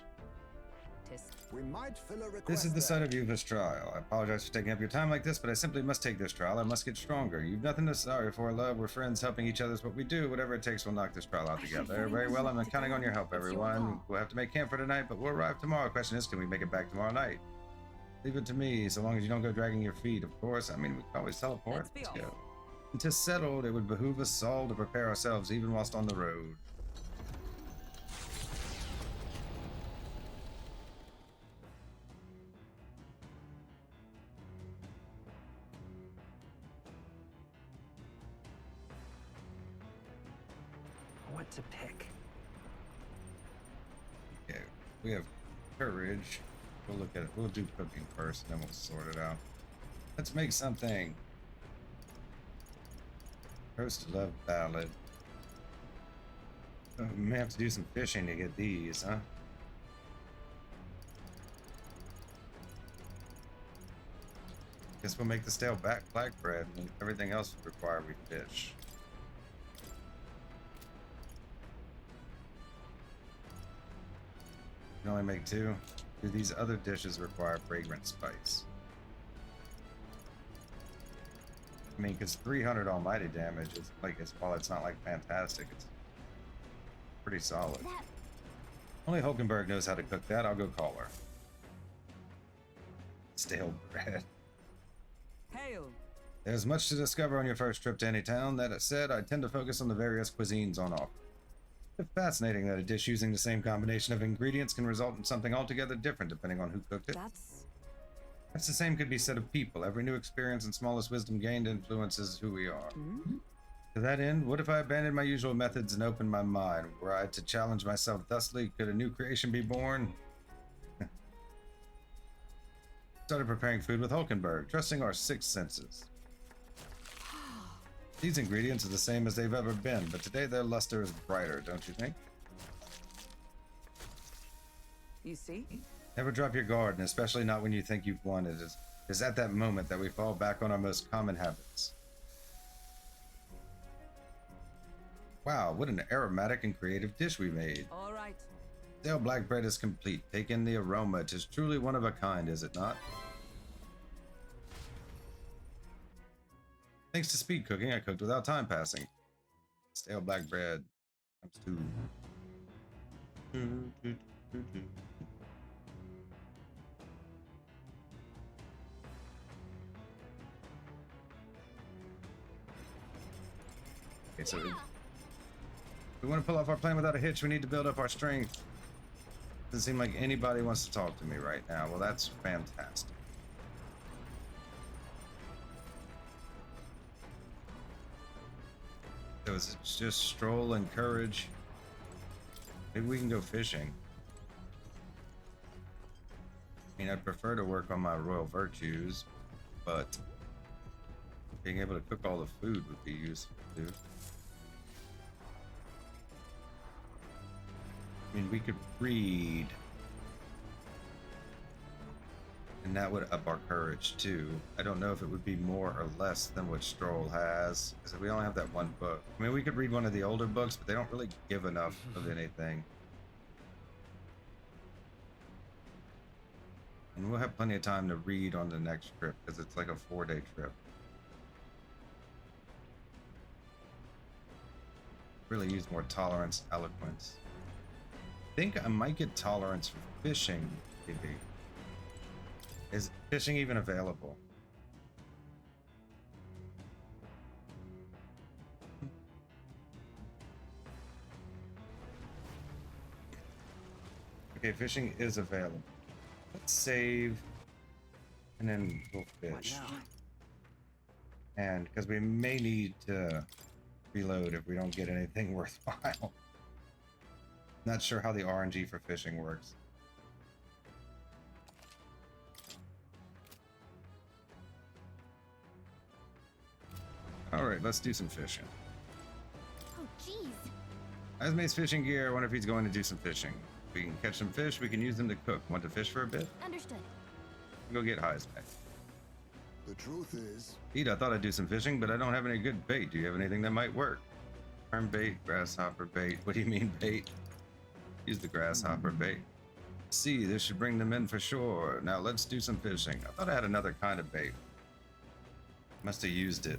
We might fill a request This is the there. site of Eupha's trial. I apologize for taking up your time like this, but I simply must take this trial. I must get stronger. You've nothing to sorry for, love. We're friends. Helping each other is what we do. Whatever it takes, we'll knock this trial out together. Very well. I'm counting on your help, everyone. We'll have to make camp for tonight, but we'll arrive tomorrow. Question is, can we make it back tomorrow night? Leave it to me, so long as you don't go dragging your feet, of course. I mean, we can always teleport. Let's be Let's off. go. Until settled, it would behoove us all to prepare ourselves even whilst on the road. What to pick? Okay, we have courage. We'll look at it. We'll do cooking first, and then we'll sort it out. Let's make something. First love ballad. Oh, we may have to do some fishing to get these, huh? Guess we'll make the stale black bread, and everything else would require we fish. You can only make 2. Do these other dishes require fragrant spice? I mean, because 300 almighty damage is like, while it's not like fantastic, it's pretty solid. That Only Hulkenberg knows how to cook that. I'll go call her. Stale bread. Hail. There's much to discover on your first trip to any town. That said, I tend to focus on the various cuisines on offer. It's fascinating that a dish using the same combination of ingredients can result in something altogether different depending on who cooked it. That's the same could be said of people. Every new experience and smallest wisdom gained influences who we are. To that end, what if I abandoned my usual methods and opened my mind? Were I to challenge myself thusly, could a new creation be born? Started preparing food with Hulkenberg, trusting our sixth senses. These ingredients are the same as they've ever been, but today their luster is brighter, don't you think? You see? Never drop your guard, and especially not when you think you've won. It is at that moment that we fall back on our most common habits. Wow, what an aromatic and creative dish we made. All right. Stale black bread is complete. Take in the aroma. 'Tis truly one of a kind, is it not? Thanks to speed cooking, I cooked without time passing. Stale black bread times 2. Okay, so if we want to pull off our plan without a hitch, we need to build up our strength. Doesn't seem like anybody wants to talk to me right now. Well, that's fantastic. So is it just stroll and courage? Maybe we can go fishing. I mean, I'd prefer to work on my royal virtues, but being able to cook all the food would be useful too. I mean, we could read, and that would up our courage too. I don't know if it would be more or less than what Stroll has, because we only have that one book. I mean, we could read one of the older books, but they don't really give enough of anything. And we'll have plenty of time to read on the next trip, because it's like a 4-day trip. Really use more tolerance, eloquence. I think I might get tolerance for fishing, maybe. Is fishing even available? Okay, fishing is available. Let's save, and then we'll fish. And because we may need to reload if we don't get anything worthwhile. Not sure how the RNG for fishing works. Alright, let's do some fishing. Oh, jeez. Ismay's fishing gear. I wonder if he's going to do some fishing. We can catch some fish, we can use them to cook. Want to fish for a bit? Understood. Go get Ismay. The truth is... Pete, I thought I'd do some fishing, but I don't have any good bait. Do you have anything that might work? Worm bait, grasshopper bait. What do you mean bait? Use the grasshopper bait. See, this should bring them in for sure. Now let's do some fishing. I thought I had another kind of bait. Must have used it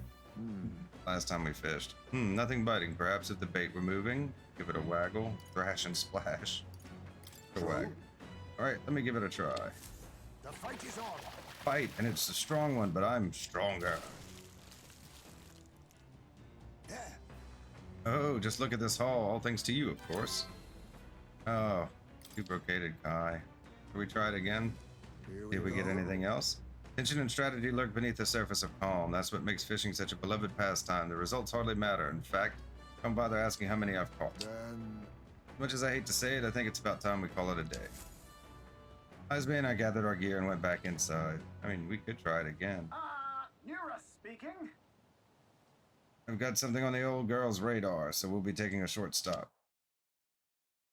last time we fished. Nothing biting. Perhaps if the bait were moving, give it a waggle, thrash and splash. A wag. All right, let me give it a try. The fight is on. Fight, and it's a strong one, but I'm stronger. There. Oh, just look at this haul. All thanks to you, of course. Oh, you brocaded Kai. Shall we try it again? Did we get anything else? Tension and strategy lurk beneath the surface of calm. That's what makes fishing such a beloved pastime. The results hardly matter. In fact, don't bother asking how many I've caught. Then... As much as I hate to say it, I think it's about time we call it a day. Ismay and I gathered our gear and went back inside. I mean, we could try it again. Neuras speaking. I've got something on the old girl's radar, so we'll be taking a short stop.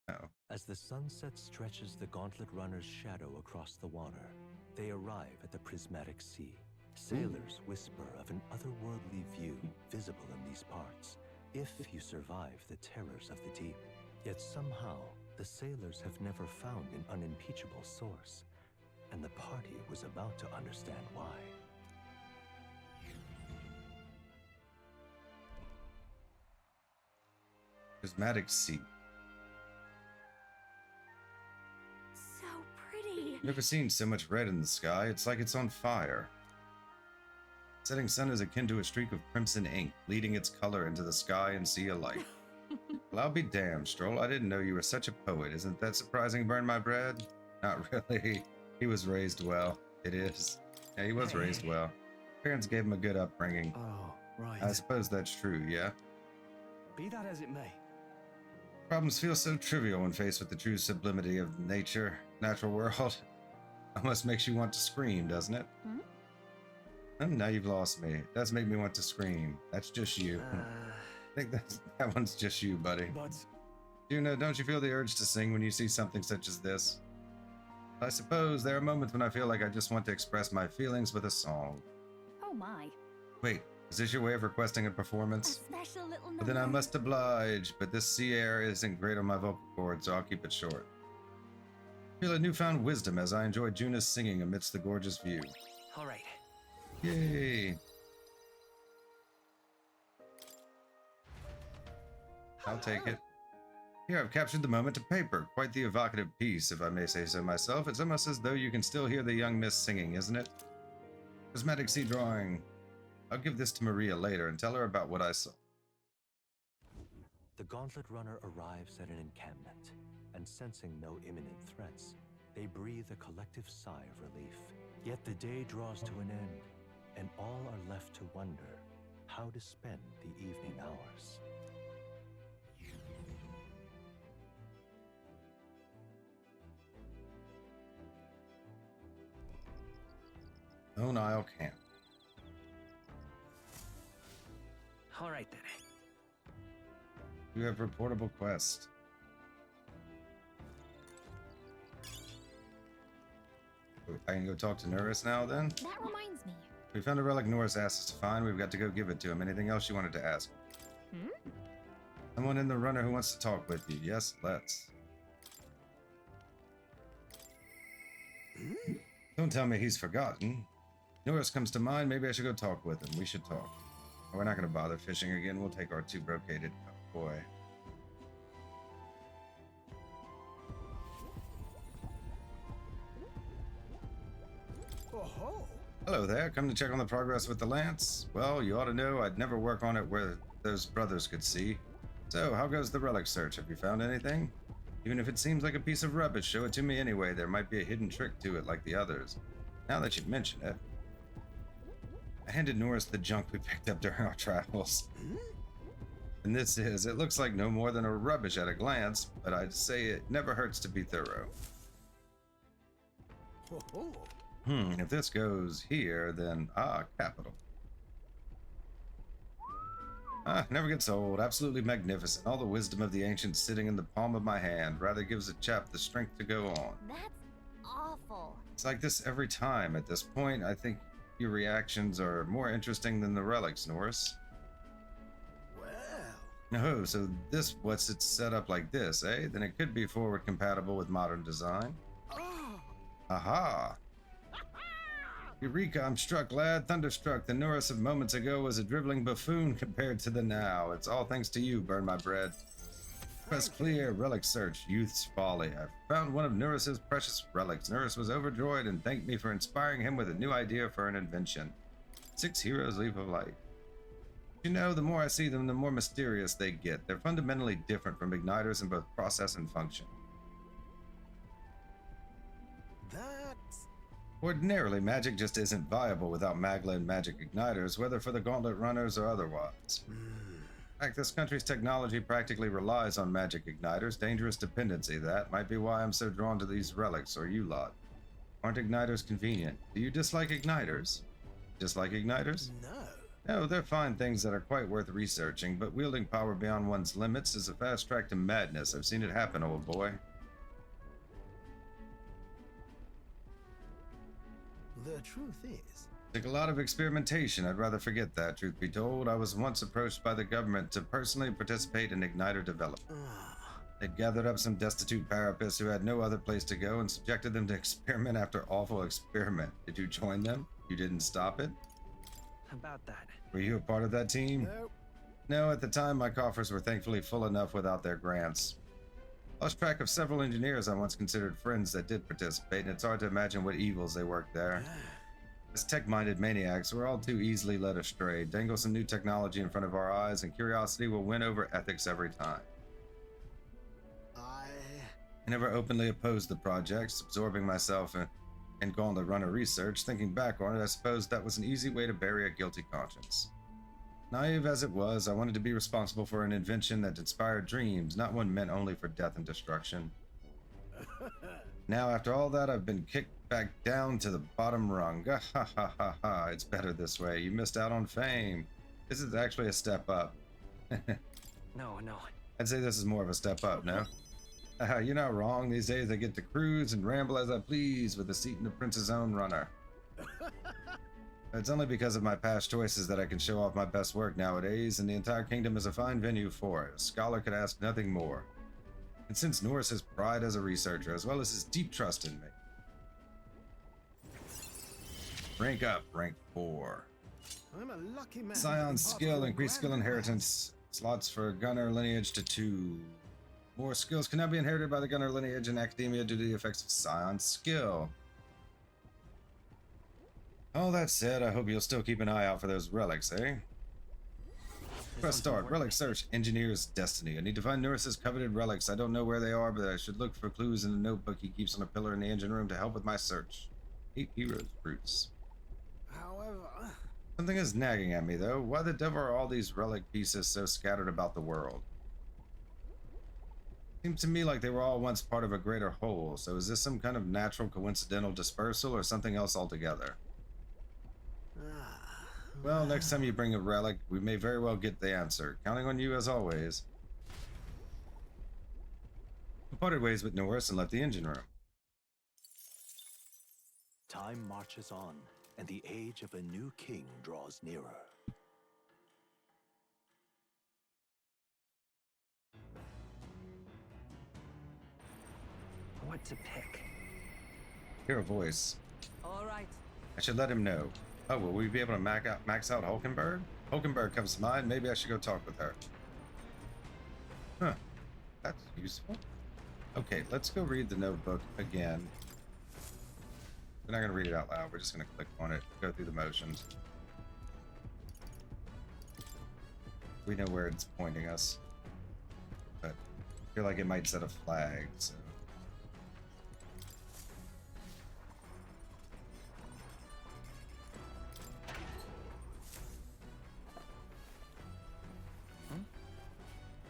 Oh. As the sunset stretches the gauntlet runner's shadow across the water, they arrive at the Prismatic Sea. Sailors whisper of an otherworldly view visible in these parts, if you survive the terrors of the deep. Yet somehow, the sailors have never found an unimpeachable source, and the party was about to understand why. Prismatic Sea. So pretty. Never seen so much red in the sky. It's like it's on fire. Setting sun is akin to a streak of crimson ink, bleeding its color into the sky and sea alike. Well, I'll be damned, Stroll. I didn't know you were such a poet. Isn't that surprising, Burn My Bread? Not really. He was raised well. It is. Yeah, he was raised well. Parents gave him a good upbringing. Oh, right. I suppose that's true, yeah? Be that as it may. Problems feel so trivial when faced with the true sublimity of nature, natural world. Almost makes you want to scream, doesn't it? Now you've lost me. It does make me want to scream. That's just you. I think that one's just you, buddy. But Juno, don't you feel the urge to sing when you see something such as this? I suppose there are moments when I feel like I just want to express my feelings with a song. Oh my. Wait, is this your way of requesting a A performance? special little number. But then I must oblige, but this sea air isn't great on my vocal cords, so I'll keep it short. I feel a newfound wisdom as I enjoy Juna's singing amidst the gorgeous view. All right. Yay! I'll take it. Here, I've captured the moment to paper. Quite the evocative piece, if I may say so myself. It's almost as though you can still hear the young miss singing, isn't it? Prismatic Sea drawing. I'll give this to Maria later and tell her about what I saw. The Gauntlet Runner arrives at an encampment, and sensing no imminent threats, they breathe a collective sigh of relief. Yet the day draws to an end, and all are left to wonder how to spend the evening hours. Lone Isle Camp. All right then. You have reportable quest. I can go talk to Neuras now then? That reminds me. We found a relic Neuras asked us to find. We've got to go give it to him. Anything else you wanted to ask? Someone in the runner who wants to talk with you. Yes, let's. Don't tell me he's forgotten. Neuras comes to mind. Maybe I should go talk with him. We should talk. We're not going to bother fishing again. We'll take our two brocaded boy. Hello there. Come to check on the progress with the lance? Well, you ought to know I'd never work on it where those brothers could see. So, how goes the relic search? Have you found anything? Even if it seems like a piece of rubbish, show it to me anyway. There might be a hidden trick to it like the others. Now that you've mentioned it. I handed Neuras the junk we picked up during our travels. And this is, it looks like no more than a rubbish at a glance, but I'd say it never hurts to be thorough. If this goes here, then, capital. Never gets old. Absolutely magnificent. All the wisdom of the ancients sitting in the palm of my hand. Rather gives a chap the strength to go on. That's awful. It's like this every time. At this point, I think your reactions are more interesting than the relics, Neuras. Oh, so this, what's it set up like this, eh? Then it could be forward compatible with modern design. Aha! Eureka, I'm struck, lad. Thunderstruck. The Neuras of moments ago was a dribbling buffoon compared to the now. It's all thanks to you, Burn My Bread. Press clear. Relic search. Youth's folly. I found one of Neuras's precious relics. Neuras was overjoyed and thanked me for inspiring him with a new idea for an invention. 6 heroes leap of light. You know, the more I see them, the more mysterious they get. They're fundamentally different from igniters in both process and function. Ordinarily, magic just isn't viable without Magla and magic igniters, whether for the Gauntlet Runners or otherwise. In fact, this country's technology practically relies on magic igniters. Dangerous dependency, that. Might be why I'm so drawn to these relics, or you lot. Aren't igniters convenient? Do you dislike igniters? Dislike igniters? No, they're fine things that are quite worth researching, but wielding power beyond one's limits is a fast track to madness. I've seen it happen, old boy. The truth is, Took a lot of experimentation. I'd rather forget that, truth be told. I was once approached by the government to personally participate in igniter development. They'd gathered up some destitute parapists who had no other place to go and subjected them to experiment after awful experiment. Did you join them? You didn't stop it? About that. Were you a part of that team? nope. No, at the time my coffers were thankfully full enough without their grants. Lost track of several engineers I once considered friends that did participate, and it's hard to imagine what evils they worked there. As tech-minded maniacs, we're all too easily led astray. Dangle some new technology in front of our eyes, and curiosity will win over ethics every time. I never openly opposed the projects, absorbing myself in Gauntlet Runner research. Thinking back on it, I suppose that was an easy way to bury a guilty conscience. Naive as it was, I wanted to be responsible for an invention that inspired dreams, not one meant only for death and destruction. Now, after all that, I've been kicked back down to the bottom rung. Ha ha ha ha ha, it's better this way. You missed out on fame. This is actually a step up. No. I'd say this is more of a step up, no? You're not wrong. These days I get to cruise and ramble as I please with a seat in the Prince's own runner. It's only because of my past choices that I can show off my best work nowadays, and the entire kingdom is a fine venue for it. A scholar could ask nothing more. And since Neuras' pride as a researcher, as well as his deep trust in me. Rank up, rank 4. I'm a lucky man. Scion skill, increased skill inheritance. Slots for gunner lineage to 2. More skills can now be inherited by the gunner lineage in Akademeia due to the effects of Scion skill. All that said, I hope you'll still keep an eye out for those relics, eh? Press start. Relic search. Engineer's destiny. I need to find Neuras' coveted relics. I don't know where they are, but I should look for clues in the notebook he keeps on a pillar in the engine room to help with my search. 8 heroes fruits. However, Something is nagging at me, though. Why the devil are all these relic pieces so scattered about the world? Seems to me like they were all once part of a greater whole, so is this some kind of natural coincidental dispersal or something else altogether? Well, next time you bring a relic, we may very well get the answer. Counting on you as always. We parted ways with Neuras and left the engine room. Time marches on, and the age of a new king draws nearer. What to pick? Hear a voice. All right. I should let him know. Oh, will we be able to max out Hulkenberg? Hulkenberg comes to mind. Maybe I should go talk with her. Huh. That's useful. Okay, let's go read the notebook again. We're not going to read it out loud. We're just going to click on it, go through the motions. We know where it's pointing us. But I feel like it might set a flag, so...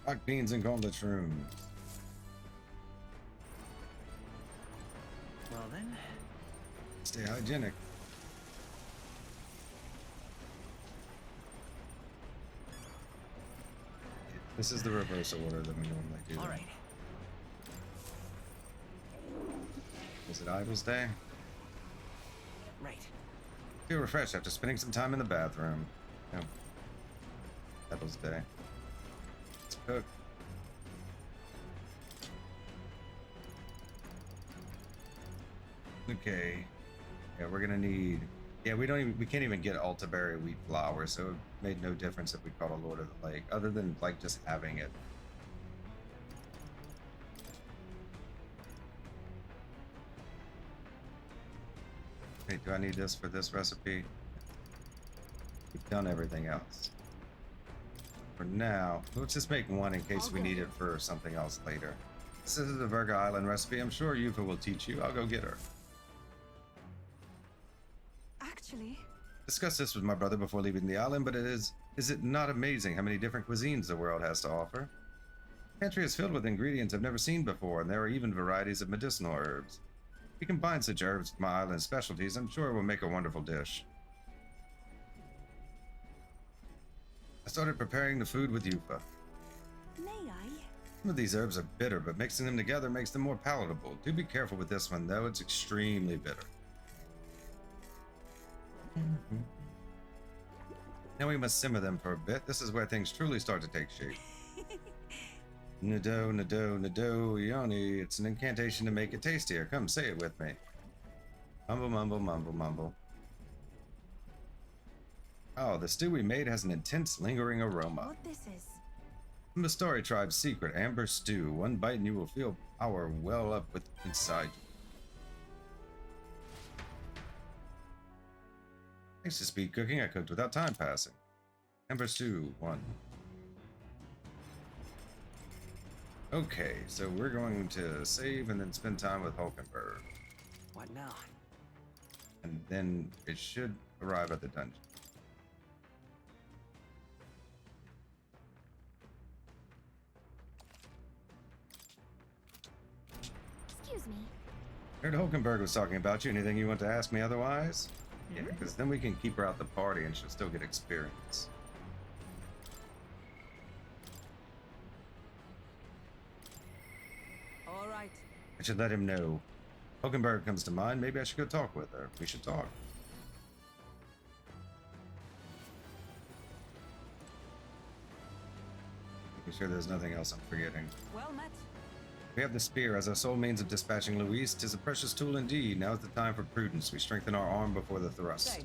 Rock beans and gauntlet shrooms. Well then. Stay hygienic. This is the reversal order that we normally do. All right. Is it Idle's Day? Right. Feel refreshed after spending some time in the bathroom. Oh. Idle's Day. Let's cook. Okay. Yeah, we're gonna need. Yeah, we can't even get Altaberry wheat flour, so it made no difference if we caught a Lord of the Lake, other than like just having it. Okay, do I need this for this recipe? We've done everything else. For now, let's just make one in case we need it for something else later. This is the Virga Island recipe. I'm sure Eupha will teach you. I'll go get her. Actually, Discussed this with my brother before leaving the island, but is it not amazing how many different cuisines the world has to offer? Pantry is filled with ingredients I've never seen before, and there are even varieties of medicinal herbs. If we combine such herbs with my island specialties, I'm sure it will make a wonderful dish. I started preparing the food with Eupha. may I? Some of these herbs are bitter, but mixing them together makes them more palatable. Do be careful with this one, though. It's extremely bitter. Now we must simmer them for a bit. This is where things truly start to take shape. Nado, nado, nado, yoni. It's an incantation to make it tastier. Come, say it with me. Mumble, mumble, mumble, mumble. Oh, the stew we made has an intense, lingering aroma. What this is? From the Story Tribe's secret, amber stew. One bite and you will feel power well up inside you. Thanks to speed cooking, I cooked without time passing. Amber stew, 1. Okay, so we're going to save and then spend time with Hulkenberg. What now? And then it should arrive at the dungeon. Excuse me. Heard Hulkenberg was talking about you. Anything you want to ask me otherwise? Yeah, because then we can keep her out the party and she'll still get experience. All right. I should let him know. Hulkenberg comes to mind. Maybe I should go talk with her. We should talk. Making sure there's nothing else I'm forgetting. Well met. We have the spear as our sole means of dispatching Luis. 'Tis a precious tool indeed. Now is the time for prudence. We strengthen our arm before the thrust. Say.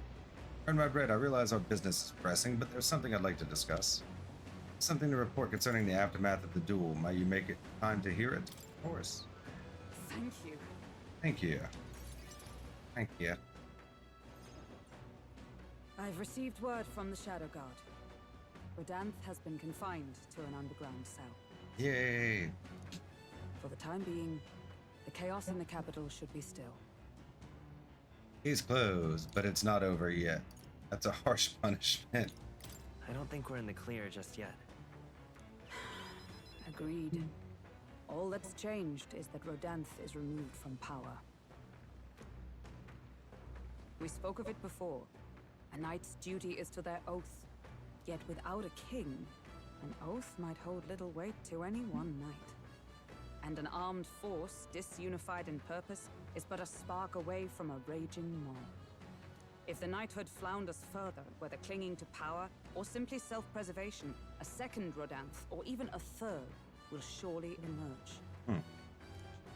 Earn my bread. I realize our business is pressing, but there's something I'd like to discuss. Something to report concerning the aftermath of the duel. Might you make it time to hear it? Of course. Thank you. Thank you. Thank you. I've received word from the Shadow Guard. Rodanth has been confined to an underground cell. Yay. For the time being, the chaos in the capital should be still. He's closed, but it's not over yet. That's a harsh punishment. I don't think we're in the clear just yet. Agreed. All that's changed is that Rodanth is removed from power. We spoke of it before. A knight's duty is to their oath. Yet without a king, an oath might hold little weight to any one knight. And an armed force, disunified in purpose, is but a spark away from a raging mob. If the knighthood flounders further, whether clinging to power or simply self-preservation, a second Rodanth, or even a third, will surely emerge.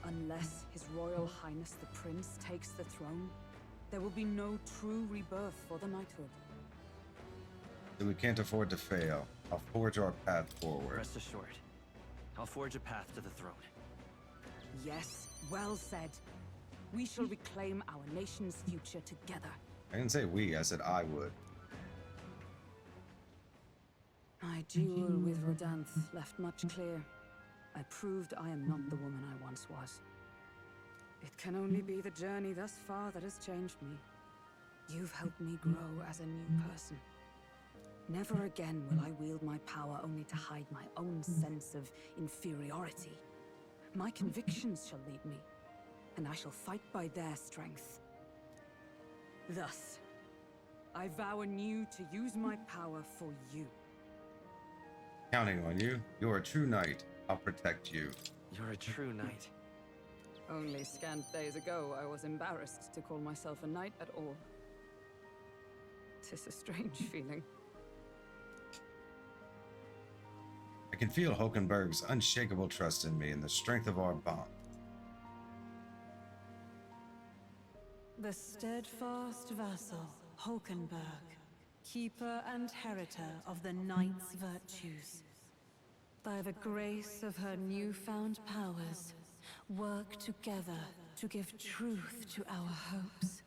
Unless His Royal Highness the Prince takes the throne, there will be no true rebirth for the knighthood. So we can't afford to fail. I'll forge our path forward. Rest assured, I'll forge a path to the throne. Yes, well said. We shall reclaim our nation's future together. I didn't say we, I said I would. My duel with Rodanth left much clear. I proved I am not the woman I once was. It can only be the journey thus far that has changed me. You've helped me grow as a new person. Never again will I wield my power only to hide my own sense of inferiority. My convictions shall lead me, and I shall fight by their strength. Thus, I vow anew to use my power for you. Counting on you. You're a true knight. I'll protect you. You're a true knight. Only scant days ago, I was embarrassed to call myself a knight at all. 'Tis a strange feeling. I can feel Hulkenberg's unshakable trust in me and the strength of our bond. The steadfast vassal, Hulkenberg, keeper and heritor of the knight's virtues. By the grace of her newfound powers, work together to give truth to our hopes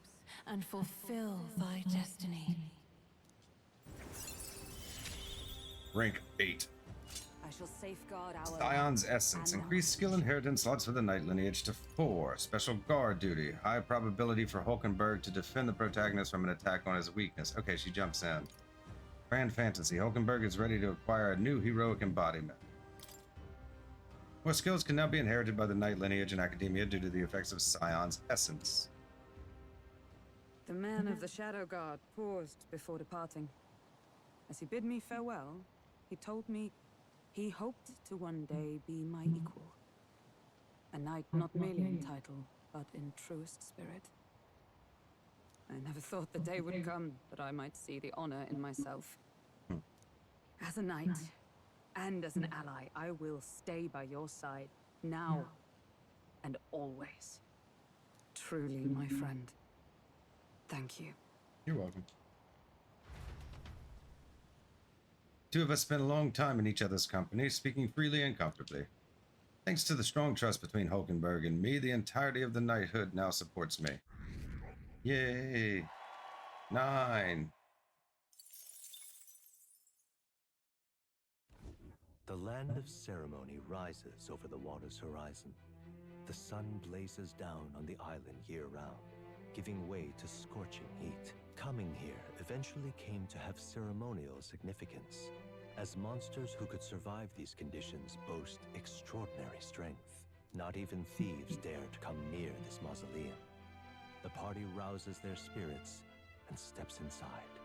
and fulfill thy destiny. Rank 8. I shall safeguard our Scion's Essence. Increased skill inheritance slots for the Knight lineage to 4. Special guard duty. High probability for Hulkenberg to defend the protagonist from an attack on his weakness. Okay, she jumps in. Grand Fantasy. Hulkenberg is ready to acquire a new heroic embodiment. More skills can now be inherited by the Knight lineage in Akademeia due to the effects of Scion's Essence. The man of the Shadow Guard paused before departing. As he bid me farewell, he told me he hoped to one day be my equal. A knight not merely in title, but in truest spirit. I never thought the day would come that I might see the honor in myself. As a knight, and as an ally, I will stay by your side, now and always. Truly, my friend. Thank you. You're welcome. Two of us spent a long time in each other's company, speaking freely and comfortably. Thanks to the strong trust between Hulkenberg and me, the entirety of the knighthood now supports me. Yay! 9. The land of ceremony rises over the water's horizon. The sun blazes down on the island year-round, giving way to scorching heat. Coming here eventually came to have ceremonial significance, as monsters who could survive these conditions boast extraordinary strength. Not even thieves dare to come near this mausoleum. The party rouses their spirits and steps inside.